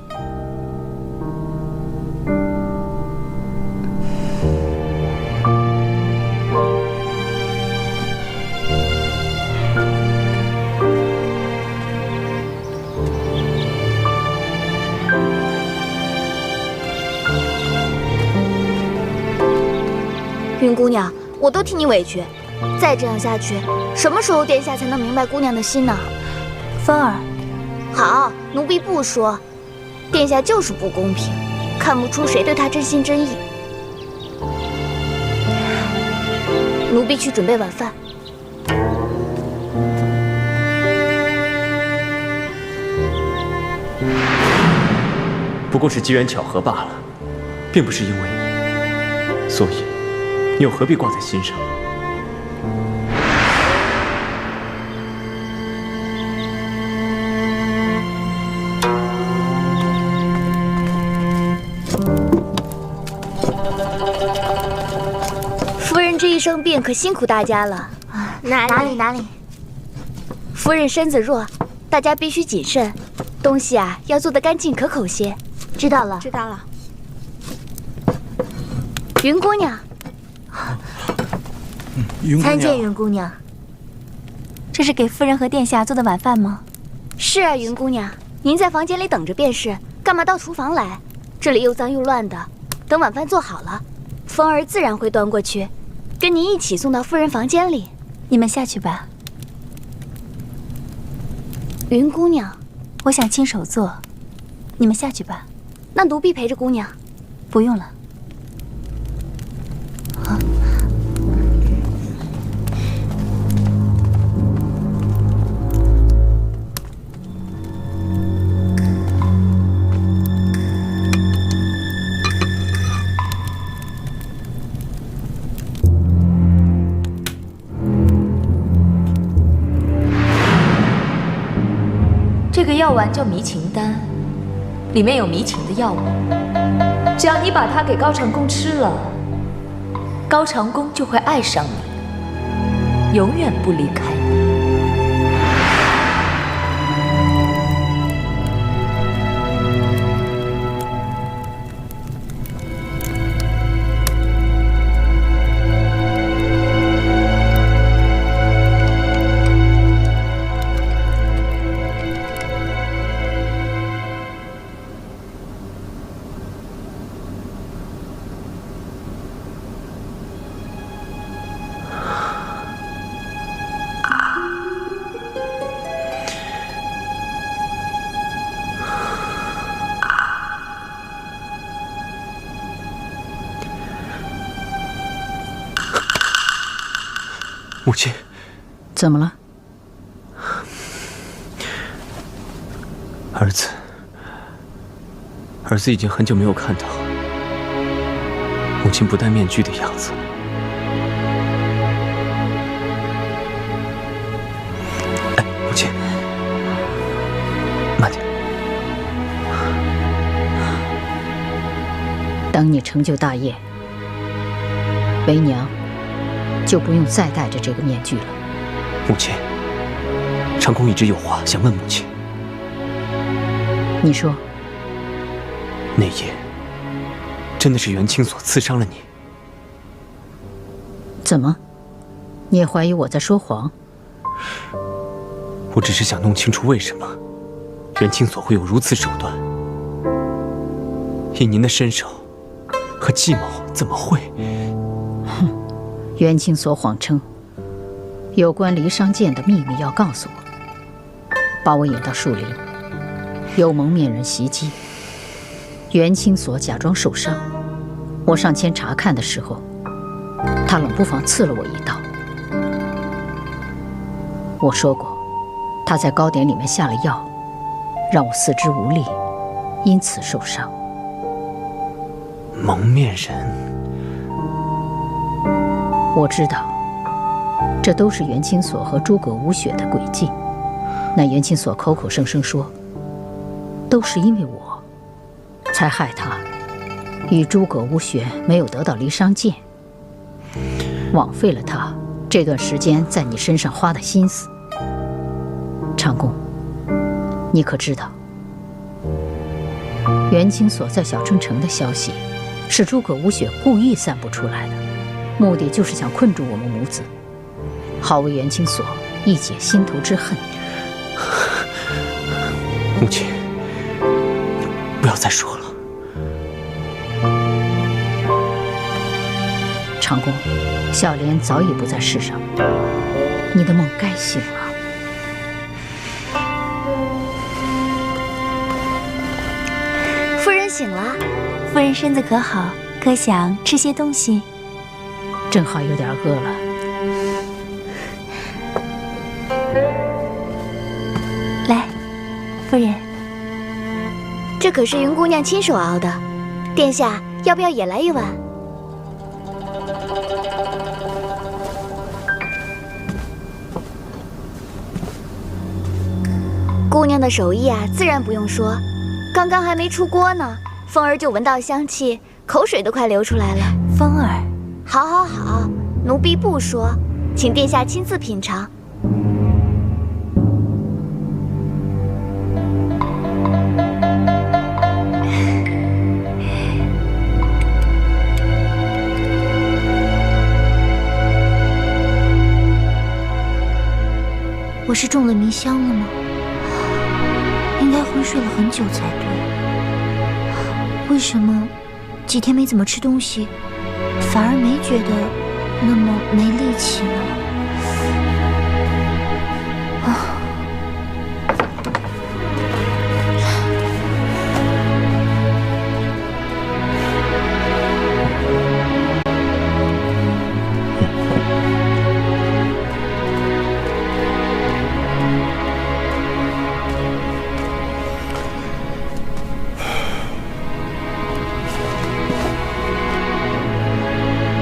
云姑娘，我都替你委屈。再这样下去，什么时候殿下才能明白姑娘的心呢？风儿，好，奴婢不说。殿下就是不公平，看不出谁对他真心真意。奴婢去准备晚饭。不过是机缘巧合罢了，并不是因为你，所以你又何必挂在心上？夫人这一生病可辛苦大家了。哪里？夫人身子弱，大家必须谨慎，东西啊要做得干净可口些。知道了。云姑娘，参见云姑娘。这是给夫人和殿下做的晚饭吗？是啊，云姑娘，您在房间里等着便是，干嘛到厨房来？这里又脏又乱的。等晚饭做好了，风儿自然会端过去，跟您一起送到夫人房间里。你们下去吧。云姑娘，我想亲手做，你们下去吧。那奴婢陪着姑娘。不用了。这个药丸叫迷情丹，里面有迷情的药物。只要你把它给高长恭吃了，高长恭就会爱上你，永远不离开你。母亲，怎么了？儿子已经很久没有看到母亲不戴面具的样子了。哎，母亲，慢点。等你成就大业，为娘就不用再戴着这个面具了。母亲，长公一直有话想问母亲。你说，那夜真的是袁清所刺伤了你？怎么？你也怀疑我在说谎？我只是想弄清楚为什么袁清所会有如此手段。以您的身手和计谋，怎么会？袁清所谎称有关离殇剑的秘密要告诉我，把我引到树林，有蒙面人袭击，袁清所假装受伤，我上前查看的时候，他冷不防刺了我一刀。我说过，他在糕点里面下了药，让我四肢无力，因此受伤。蒙面人。我知道，这都是袁清所和诸葛无雪的诡计。那袁清所口口声声说，都是因为我，才害他与诸葛无雪没有得到离殇剑，枉费了他这段时间在你身上花的心思。长公，你可知道，袁清所在小春城的消息，是诸葛无雪故意散布出来的，目的就是想困住我们母子，好为袁清所一解心头之恨。母亲，不要再说了。长公，小莲早已不在世上，你的梦该醒了。夫人醒了，夫人身子可好？可想吃些东西？正好有点饿了。来，夫人，这可是云姑娘亲手熬的，殿下要不要也来一碗？姑娘的手艺啊，自然不用说，刚刚还没出锅呢，凤儿就闻到香气，口水都快流出来了。凤儿，好，好，好，奴婢不说，请殿下亲自品尝。我是中了迷香了吗？应该昏睡了很久才对。为什么几天没怎么吃东西，反而没觉得那么没力气呢？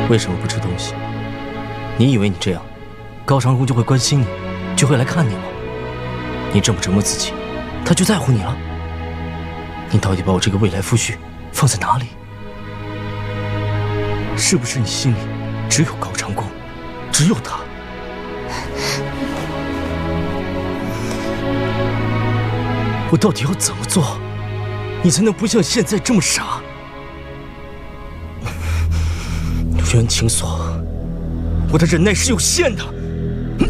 为什么不吃东西？你以为你这样，高长恭就会关心你，就会来看你吗？你这么折磨自己，他就在乎你了？你到底把我这个未来夫婿放在哪里？是不是你心里只有高长恭，只有他？我到底要怎么做，你才能不像现在这么傻？袁清所，我的忍耐是有限的。你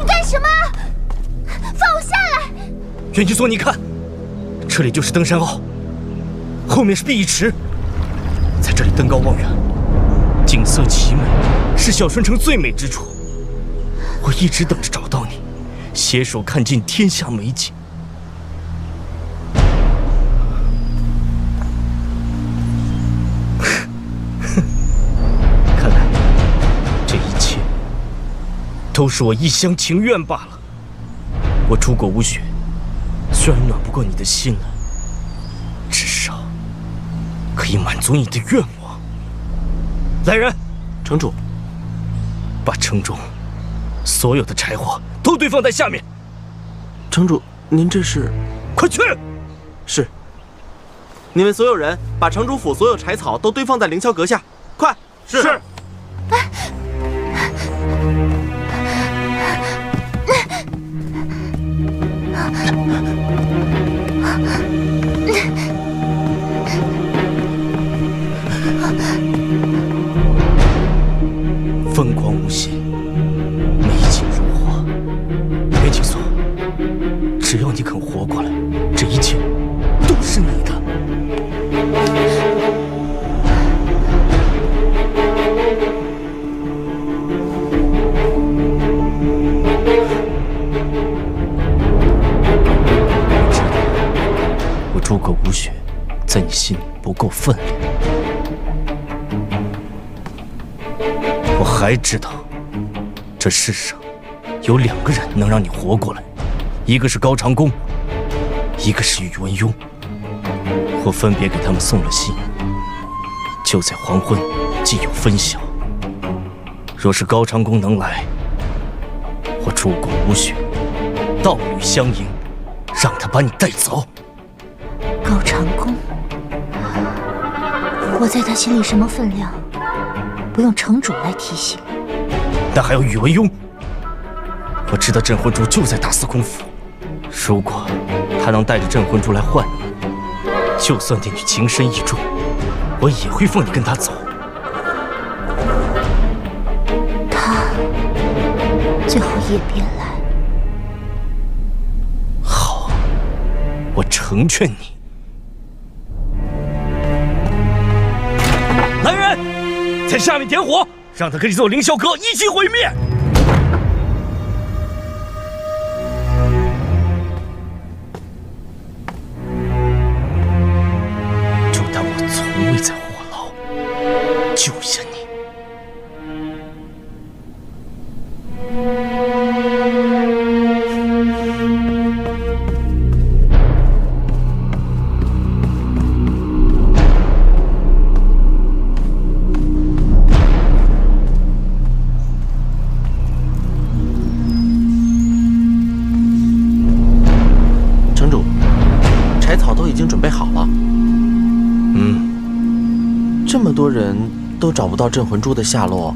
干什么？放我下来！袁清所，你看，这里就是登山坳，后面是碧翼池，在这里登高望远，景色奇美，是小春城最美之处。我一直等着找到你，携手看尽天下美景。都是我一厢情愿罢了。我诸葛无雪，虽然暖不过你的心来，至少可以满足你的愿望。来人，城主，把城中所有的柴火都堆放在下面。城主，您这是？快去！是。你们所有人把城主府所有柴草都堆放在凌霄阁下，快！是。风光无限，美景如画。袁清所，只要你肯活过来，这一切都是你的。诸葛无雪在你心里不够分量，我还知道，这世上有2个人能让你活过来，一个是高长恭，一个是宇文邕。我分别给他们送了信，就在黄昏，既有分晓。若是高长恭能来，我主公无血，道侣相迎，让他把你带走。高长恭，我在他心里什么分量，不用城主来提醒。那还有宇文邕，我知道镇魂珠就在大司空府。如果他能带着镇魂珠来换你，就算对你情深意重，我也会放你跟他走。他最后也别来。好，我成全你。来人，在下面点火，让他跟这座凌霄阁一起毁灭。就当我从未在火牢救下你。这么多人都找不到镇魂珠的下落，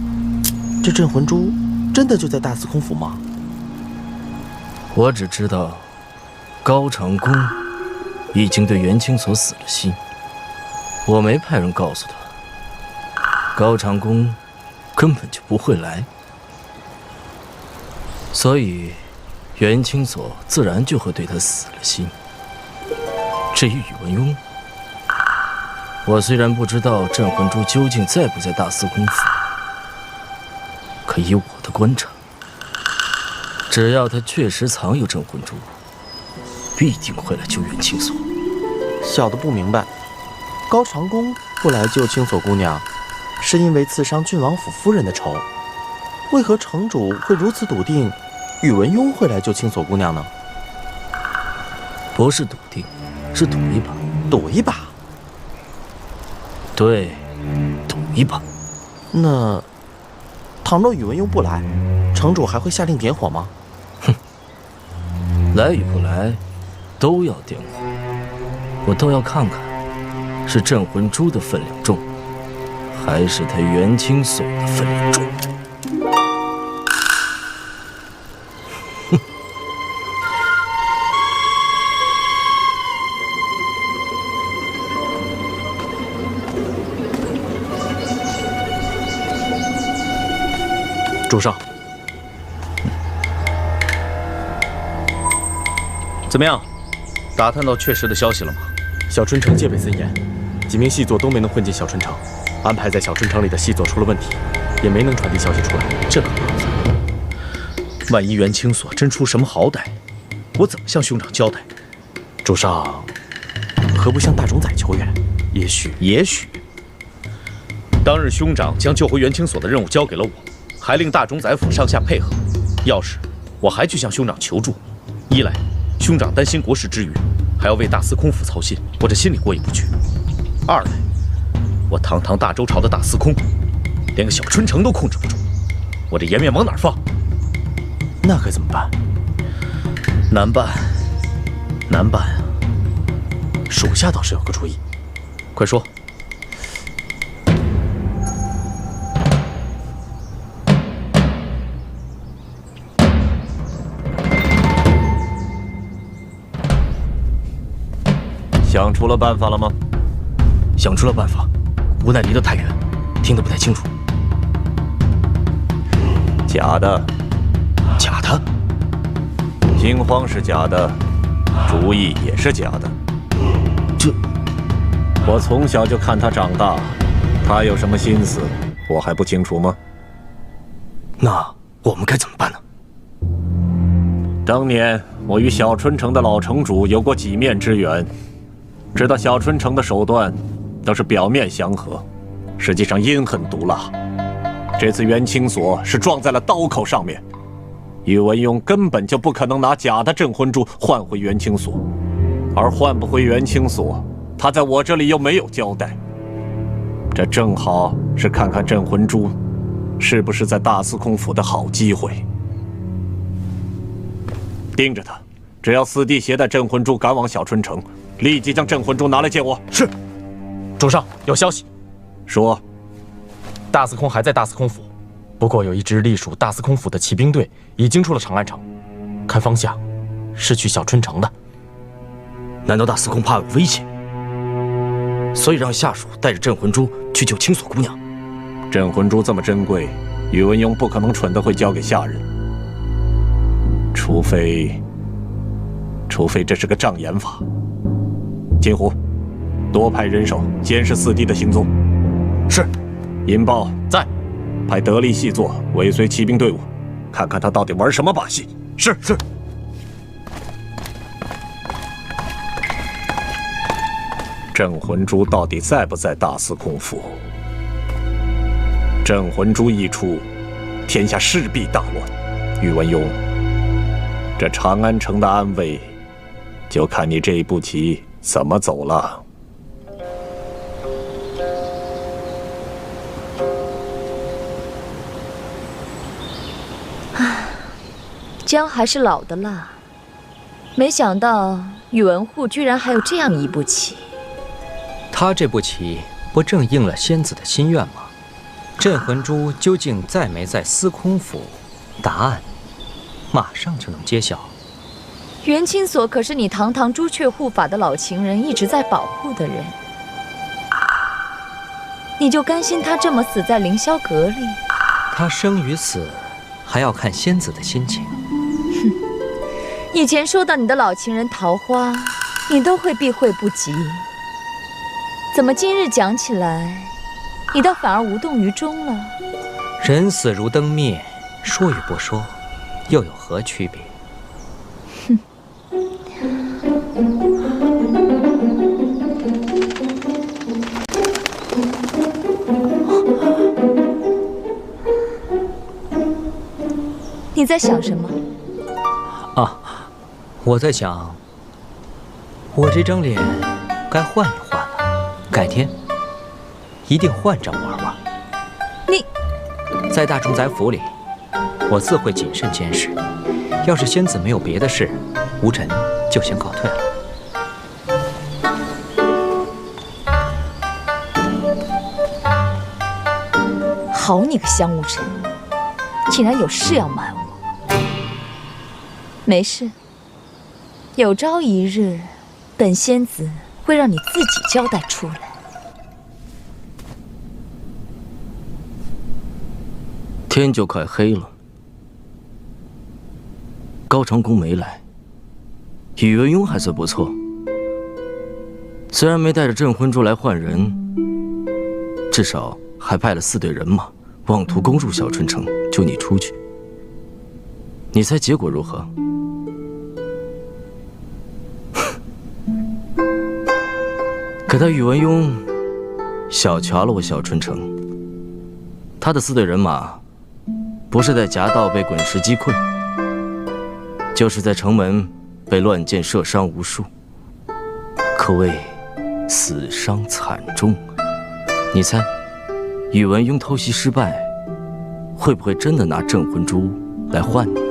这镇魂珠真的就在大司空府吗？我只知道，高长恭已经对袁清所死了心。我没派人告诉他，高长恭根本就不会来，所以袁清所自然就会对他死了心。至于宇文邕，我虽然不知道镇魂珠究竟在不在大司空府，可以我的观察，只要他确实藏有镇魂珠，必定会来救袁清所。小的不明白，高长恭不来救清所姑娘，是因为刺伤郡王府夫人的仇，为何城主会如此笃定宇文邕会来救清所姑娘呢？不是笃定，是赌一把。赌一把？对，赌一把。那倘若宇文邕不来，城主还会下令点火吗？哼，来与不来，都要点火。我倒要看看，是镇魂珠的分量重，还是他袁清所的分量重。哼。主上，怎么样？打探到确实的消息了吗？小春城戒备森严，几名细作都没能混进小春城，安排在小春城里的细作出了问题，也没能传递消息出来。这可麻烦，万一袁清所真出什么好歹，我怎么向兄长交代？主上，何不向大冢宰求援？也许，当日兄长将救回袁清所的任务交给了我。还令大冢宰府上下配合。要是我还去向兄长求助，一来兄长担心国事之余，还要为大司空府操心，我这心里过意不去；二来，我堂堂大周朝的大司空，连个小春城都控制不住，我这颜面往哪儿放？那该怎么办？难办啊！属下倒是有个主意，快说。想出了办法了吗？想出了办法，无奈离得太远，听得不太清楚。假的，假的，惊慌是假的，主意也是假的。这，我从小就看他长大，他有什么心思，我还不清楚吗？那我们该怎么办呢？当年我与小春城的老城主有过几面之缘。知道小春城的手段都是表面祥和，实际上阴狠毒辣。这次袁清所是撞在了刀口上面，宇文邕根本就不可能拿假的镇魂珠换回袁清所，而换不回袁清所，他在我这里又没有交代。这正好是看看镇魂珠是不是在大司空府的好机会。盯着他，只要四弟携带镇魂珠赶往小春城，立即将镇魂珠拿来见我。是。主上有消息，说，大司空还在大司空府，不过有一支隶属大司空府的骑兵队已经出了长安城，看方向是去小春城的。难道大司空怕有危险，所以让下属带着镇魂珠去救青锁姑娘？镇魂珠这么珍贵，宇文邕不可能蠢得会交给下人，除非这是个障眼法。金虎，多派人手监视四弟的行踪。是。引爆在，派得力细作尾随骑兵队伍，看看他到底玩什么把戏。是。镇魂珠到底在不在大司空府？镇魂珠一出，天下势必大乱。宇文邕，这长安城的安危，就看你这一步棋怎么走了。姜还是老的辣，没想到宇文护居然还有这样一步棋。他这步棋不正应了仙子的心愿吗？镇魂珠究竟在没在司空府？答案马上就能揭晓。袁青锁可是你堂堂朱雀护法的老情人，一直在保护的人，你就甘心他这么死在凌霄阁里？他生与死，还要看仙子的心情。哼，以前说到你的老情人桃花，你都会避讳不及，怎么今日讲起来，你倒反而无动于衷了？人死如灯灭，说与不说，又有何区别？哼。你在想什么？啊，我在想，我这张脸该换一换了，改天一定换张玩玩。你在大冢宰府里，我自会谨慎监视。要是仙子没有别的事，无尘就先告退了。好你个香无尘，竟然有事要瞒我！没事，有朝一日，本仙子会让你自己交代出来。天就快黑了，高长恭没来，宇文邕还算不错，虽然没带着镇魂珠来换人，至少还派了4队人马妄图攻入小春城，救你出去。你猜结果如何？可他宇文邕小瞧了我小春城，他的4队人马不是在夹道被滚石击溃，就是在城门被乱箭射伤无数，可谓死伤惨重。你猜，宇文邕偷袭失败，会不会真的拿镇魂珠来换你呢？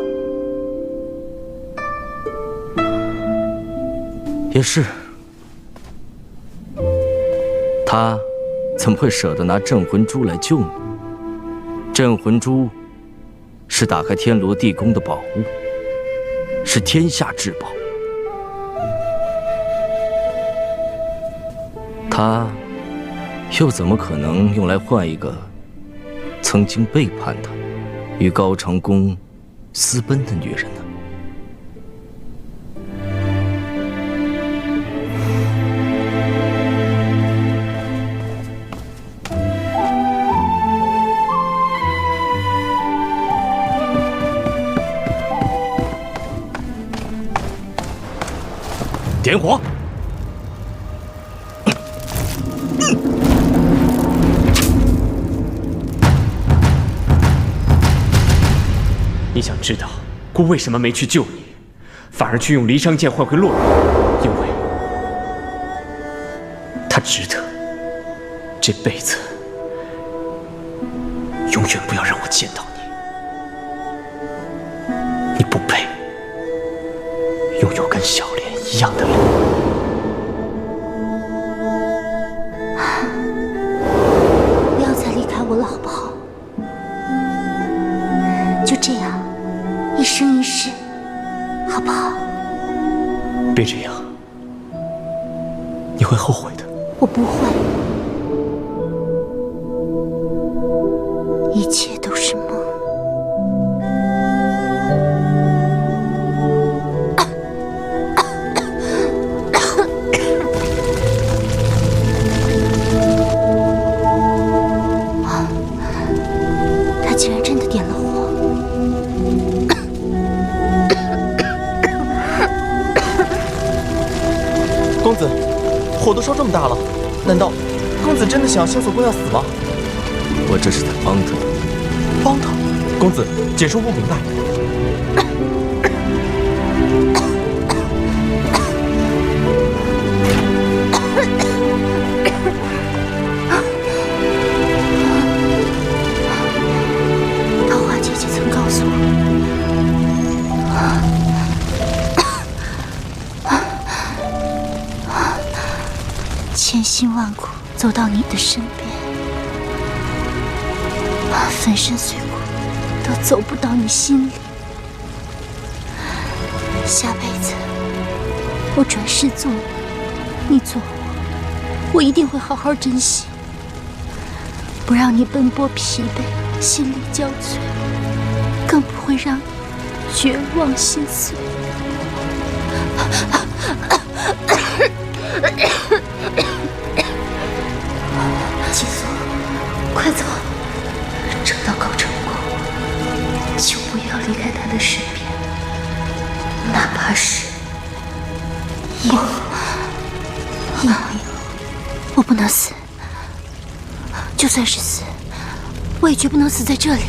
也是，他怎么会舍得拿镇魂珠来救你？镇魂珠是打开天罗地宫的宝物，是天下至宝。他又怎么可能用来换一个曾经背叛他、与高长恭私奔的女人呢？点火！你想知道姑为什么没去救你，反而去用离殇剑换回洛洛？因为他值得。这辈子永远不要让我见到你。你不配拥有跟小莲一样的脸。不要再离开我了，好不好？就这样，一生一世，好不好？别这样，你会后悔的。我不会，一切都是梦。他竟然真的点了火。公子，火都烧这么大了，难道公子真的想要萧索公要死吗？我这是在帮他。帮他？公子，简说不明白。桃花姐姐曾告诉我，千辛万苦走到你的身边，粉身碎骨都走不到你心里。下辈子我转世做你做我一定会好好珍惜，不让你奔波疲惫，心力交瘁，更不会让你绝望心碎。季松，快走，找到高成功，就不要离开他的身边，哪怕是一秒。我不能死，就算是死，我也绝不能死在这里。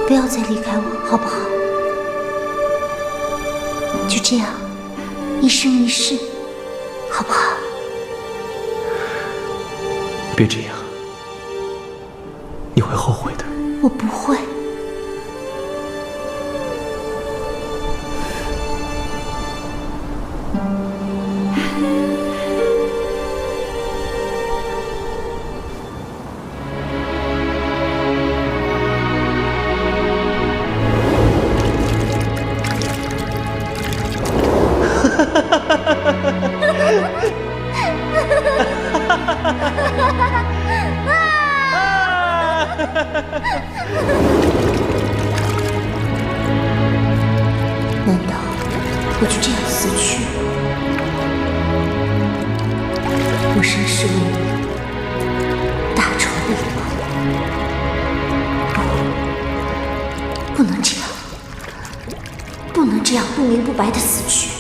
不要再离开我，好不好？就这样，一生一世，好不好？别这样，你会后悔的。我不会。难道我就这样死去？我生是为你大仇未报，不能这样，不能这样不明不白的死去。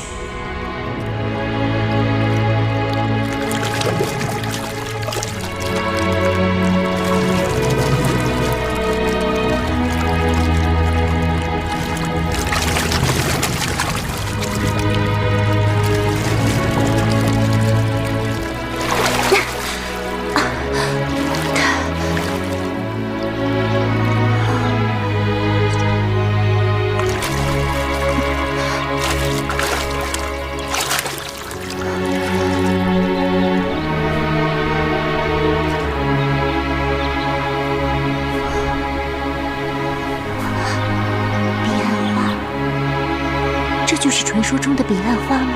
就是传说中的彼岸花吗？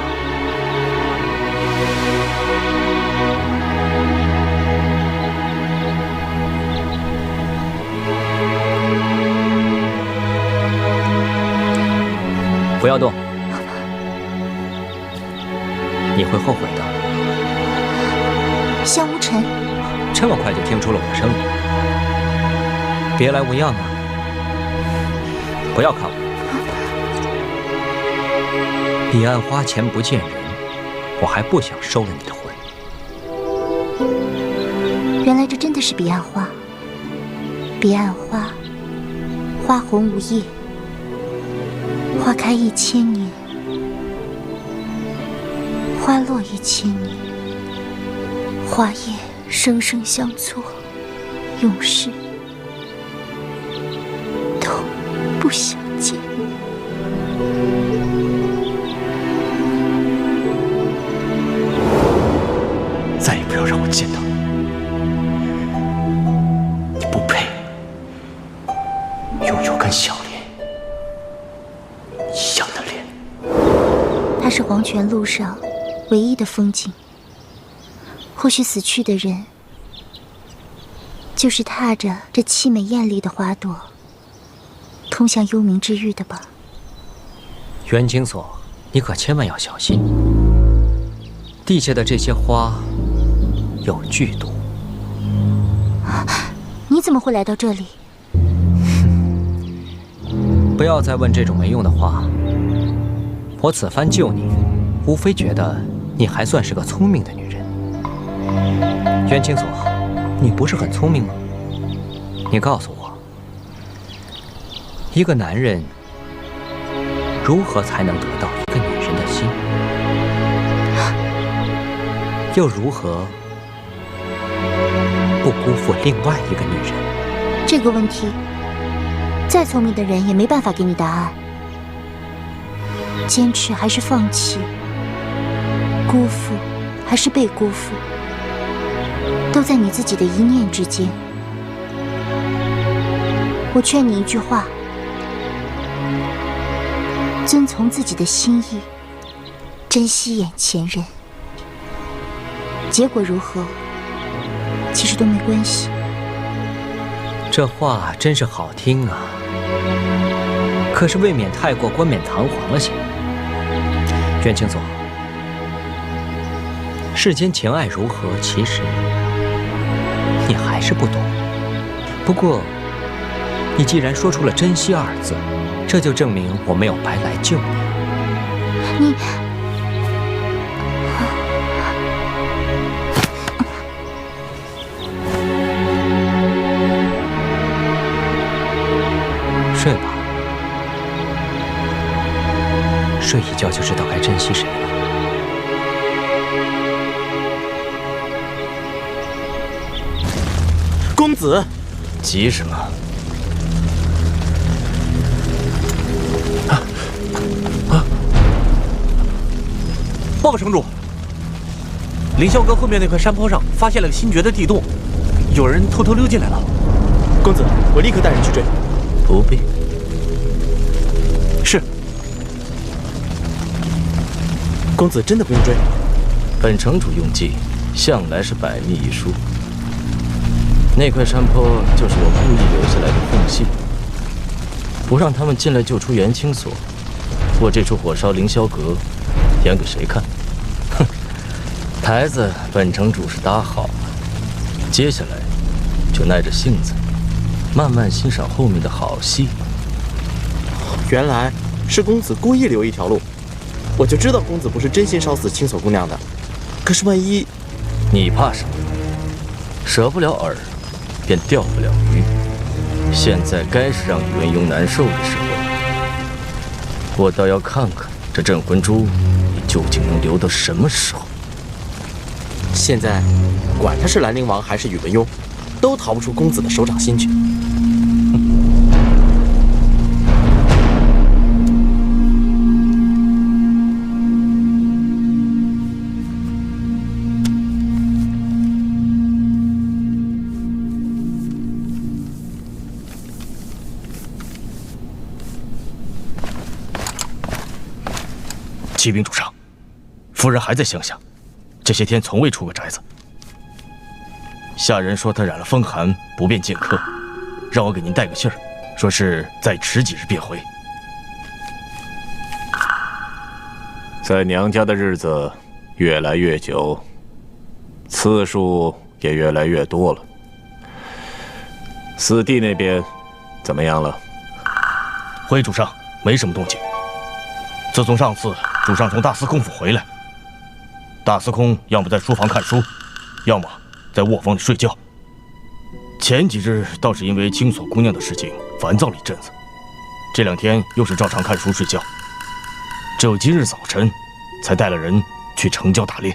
不要动，你会后悔的。萧无尘，这么快就听出了我的声音，别来无恙啊！不要看我，彼岸花前不见人，我还不想收了你的魂。原来这真的是彼岸花。彼岸花，花红无叶，花开1000年，花落1000年，花叶生生相错，永世都不相见。再也不要让我见到你，你不配拥有跟小莲一样的脸。它是黄泉路上唯一的风景。或许死去的人，就是踏着这凄美艳丽的花朵，通向幽冥之域的吧。袁青锁，你可千万要小心，地下的这些花有剧毒。你怎么会来到这里？不要再问这种没用的话。我此番救你，无非觉得你还算是个聪明的女人。袁青锁，你不是很聪明吗？你告诉我，一个男人如何才能得到一个女人的心？又如何不辜负另外一个女人？这个问题，再聪明的人也没办法给你答案。坚持还是放弃？辜负还是被辜负？都在你自己的一念之间。我劝你一句话：遵从自己的心意，珍惜眼前人。结果如何，其实都没关系。这话真是好听啊，可是未免太过冠冕堂皇了些。袁青锁，世间情爱如何，其实你还是不懂。不过，你既然说出了珍惜二字，这就证明我没有白来救你。你，睡吧，睡一觉就知道该珍惜谁了。公子，急什么？报告城主，凌霄阁后面那块山坡上发现了个新掘的地洞，有人偷偷溜进来了。公子，我立刻带人去追。不必。是。公子真的不用追。本城主用计，向来是百密一疏。那块山坡就是我故意留下来的缝隙，不让他们进来救出袁青锁。我这出火烧凌霄阁，演给谁看？哼，台子本城主是搭好了，接下来就耐着性子，慢慢欣赏后面的好戏。原来是公子故意留一条路，我就知道公子不是真心烧死青锁姑娘的。可是万一……你怕什么？舍不了饵，便钓不了鱼。现在该是让宇文邕难受的时候，我倒要看看这镇魂珠你究竟能留到什么时候。现在，管他是兰陵王还是宇文邕，都逃不出公子的手掌心去。启禀主上，夫人还在乡下，这些天从未出过宅子。下人说她染了风寒，不便见客，让我给您带个信儿，说是再迟几日便回。在娘家的日子越来越久，次数也越来越多了。四弟那边怎么样了？回主上，没什么动静。自从上次主上从大司空府回来，大司空要么在书房看书，要么在卧房里睡觉。前几日倒是因为青锁姑娘的事情烦躁了一阵子，这2天又是照常看书睡觉。只有今日早晨，才带了人去城郊打猎。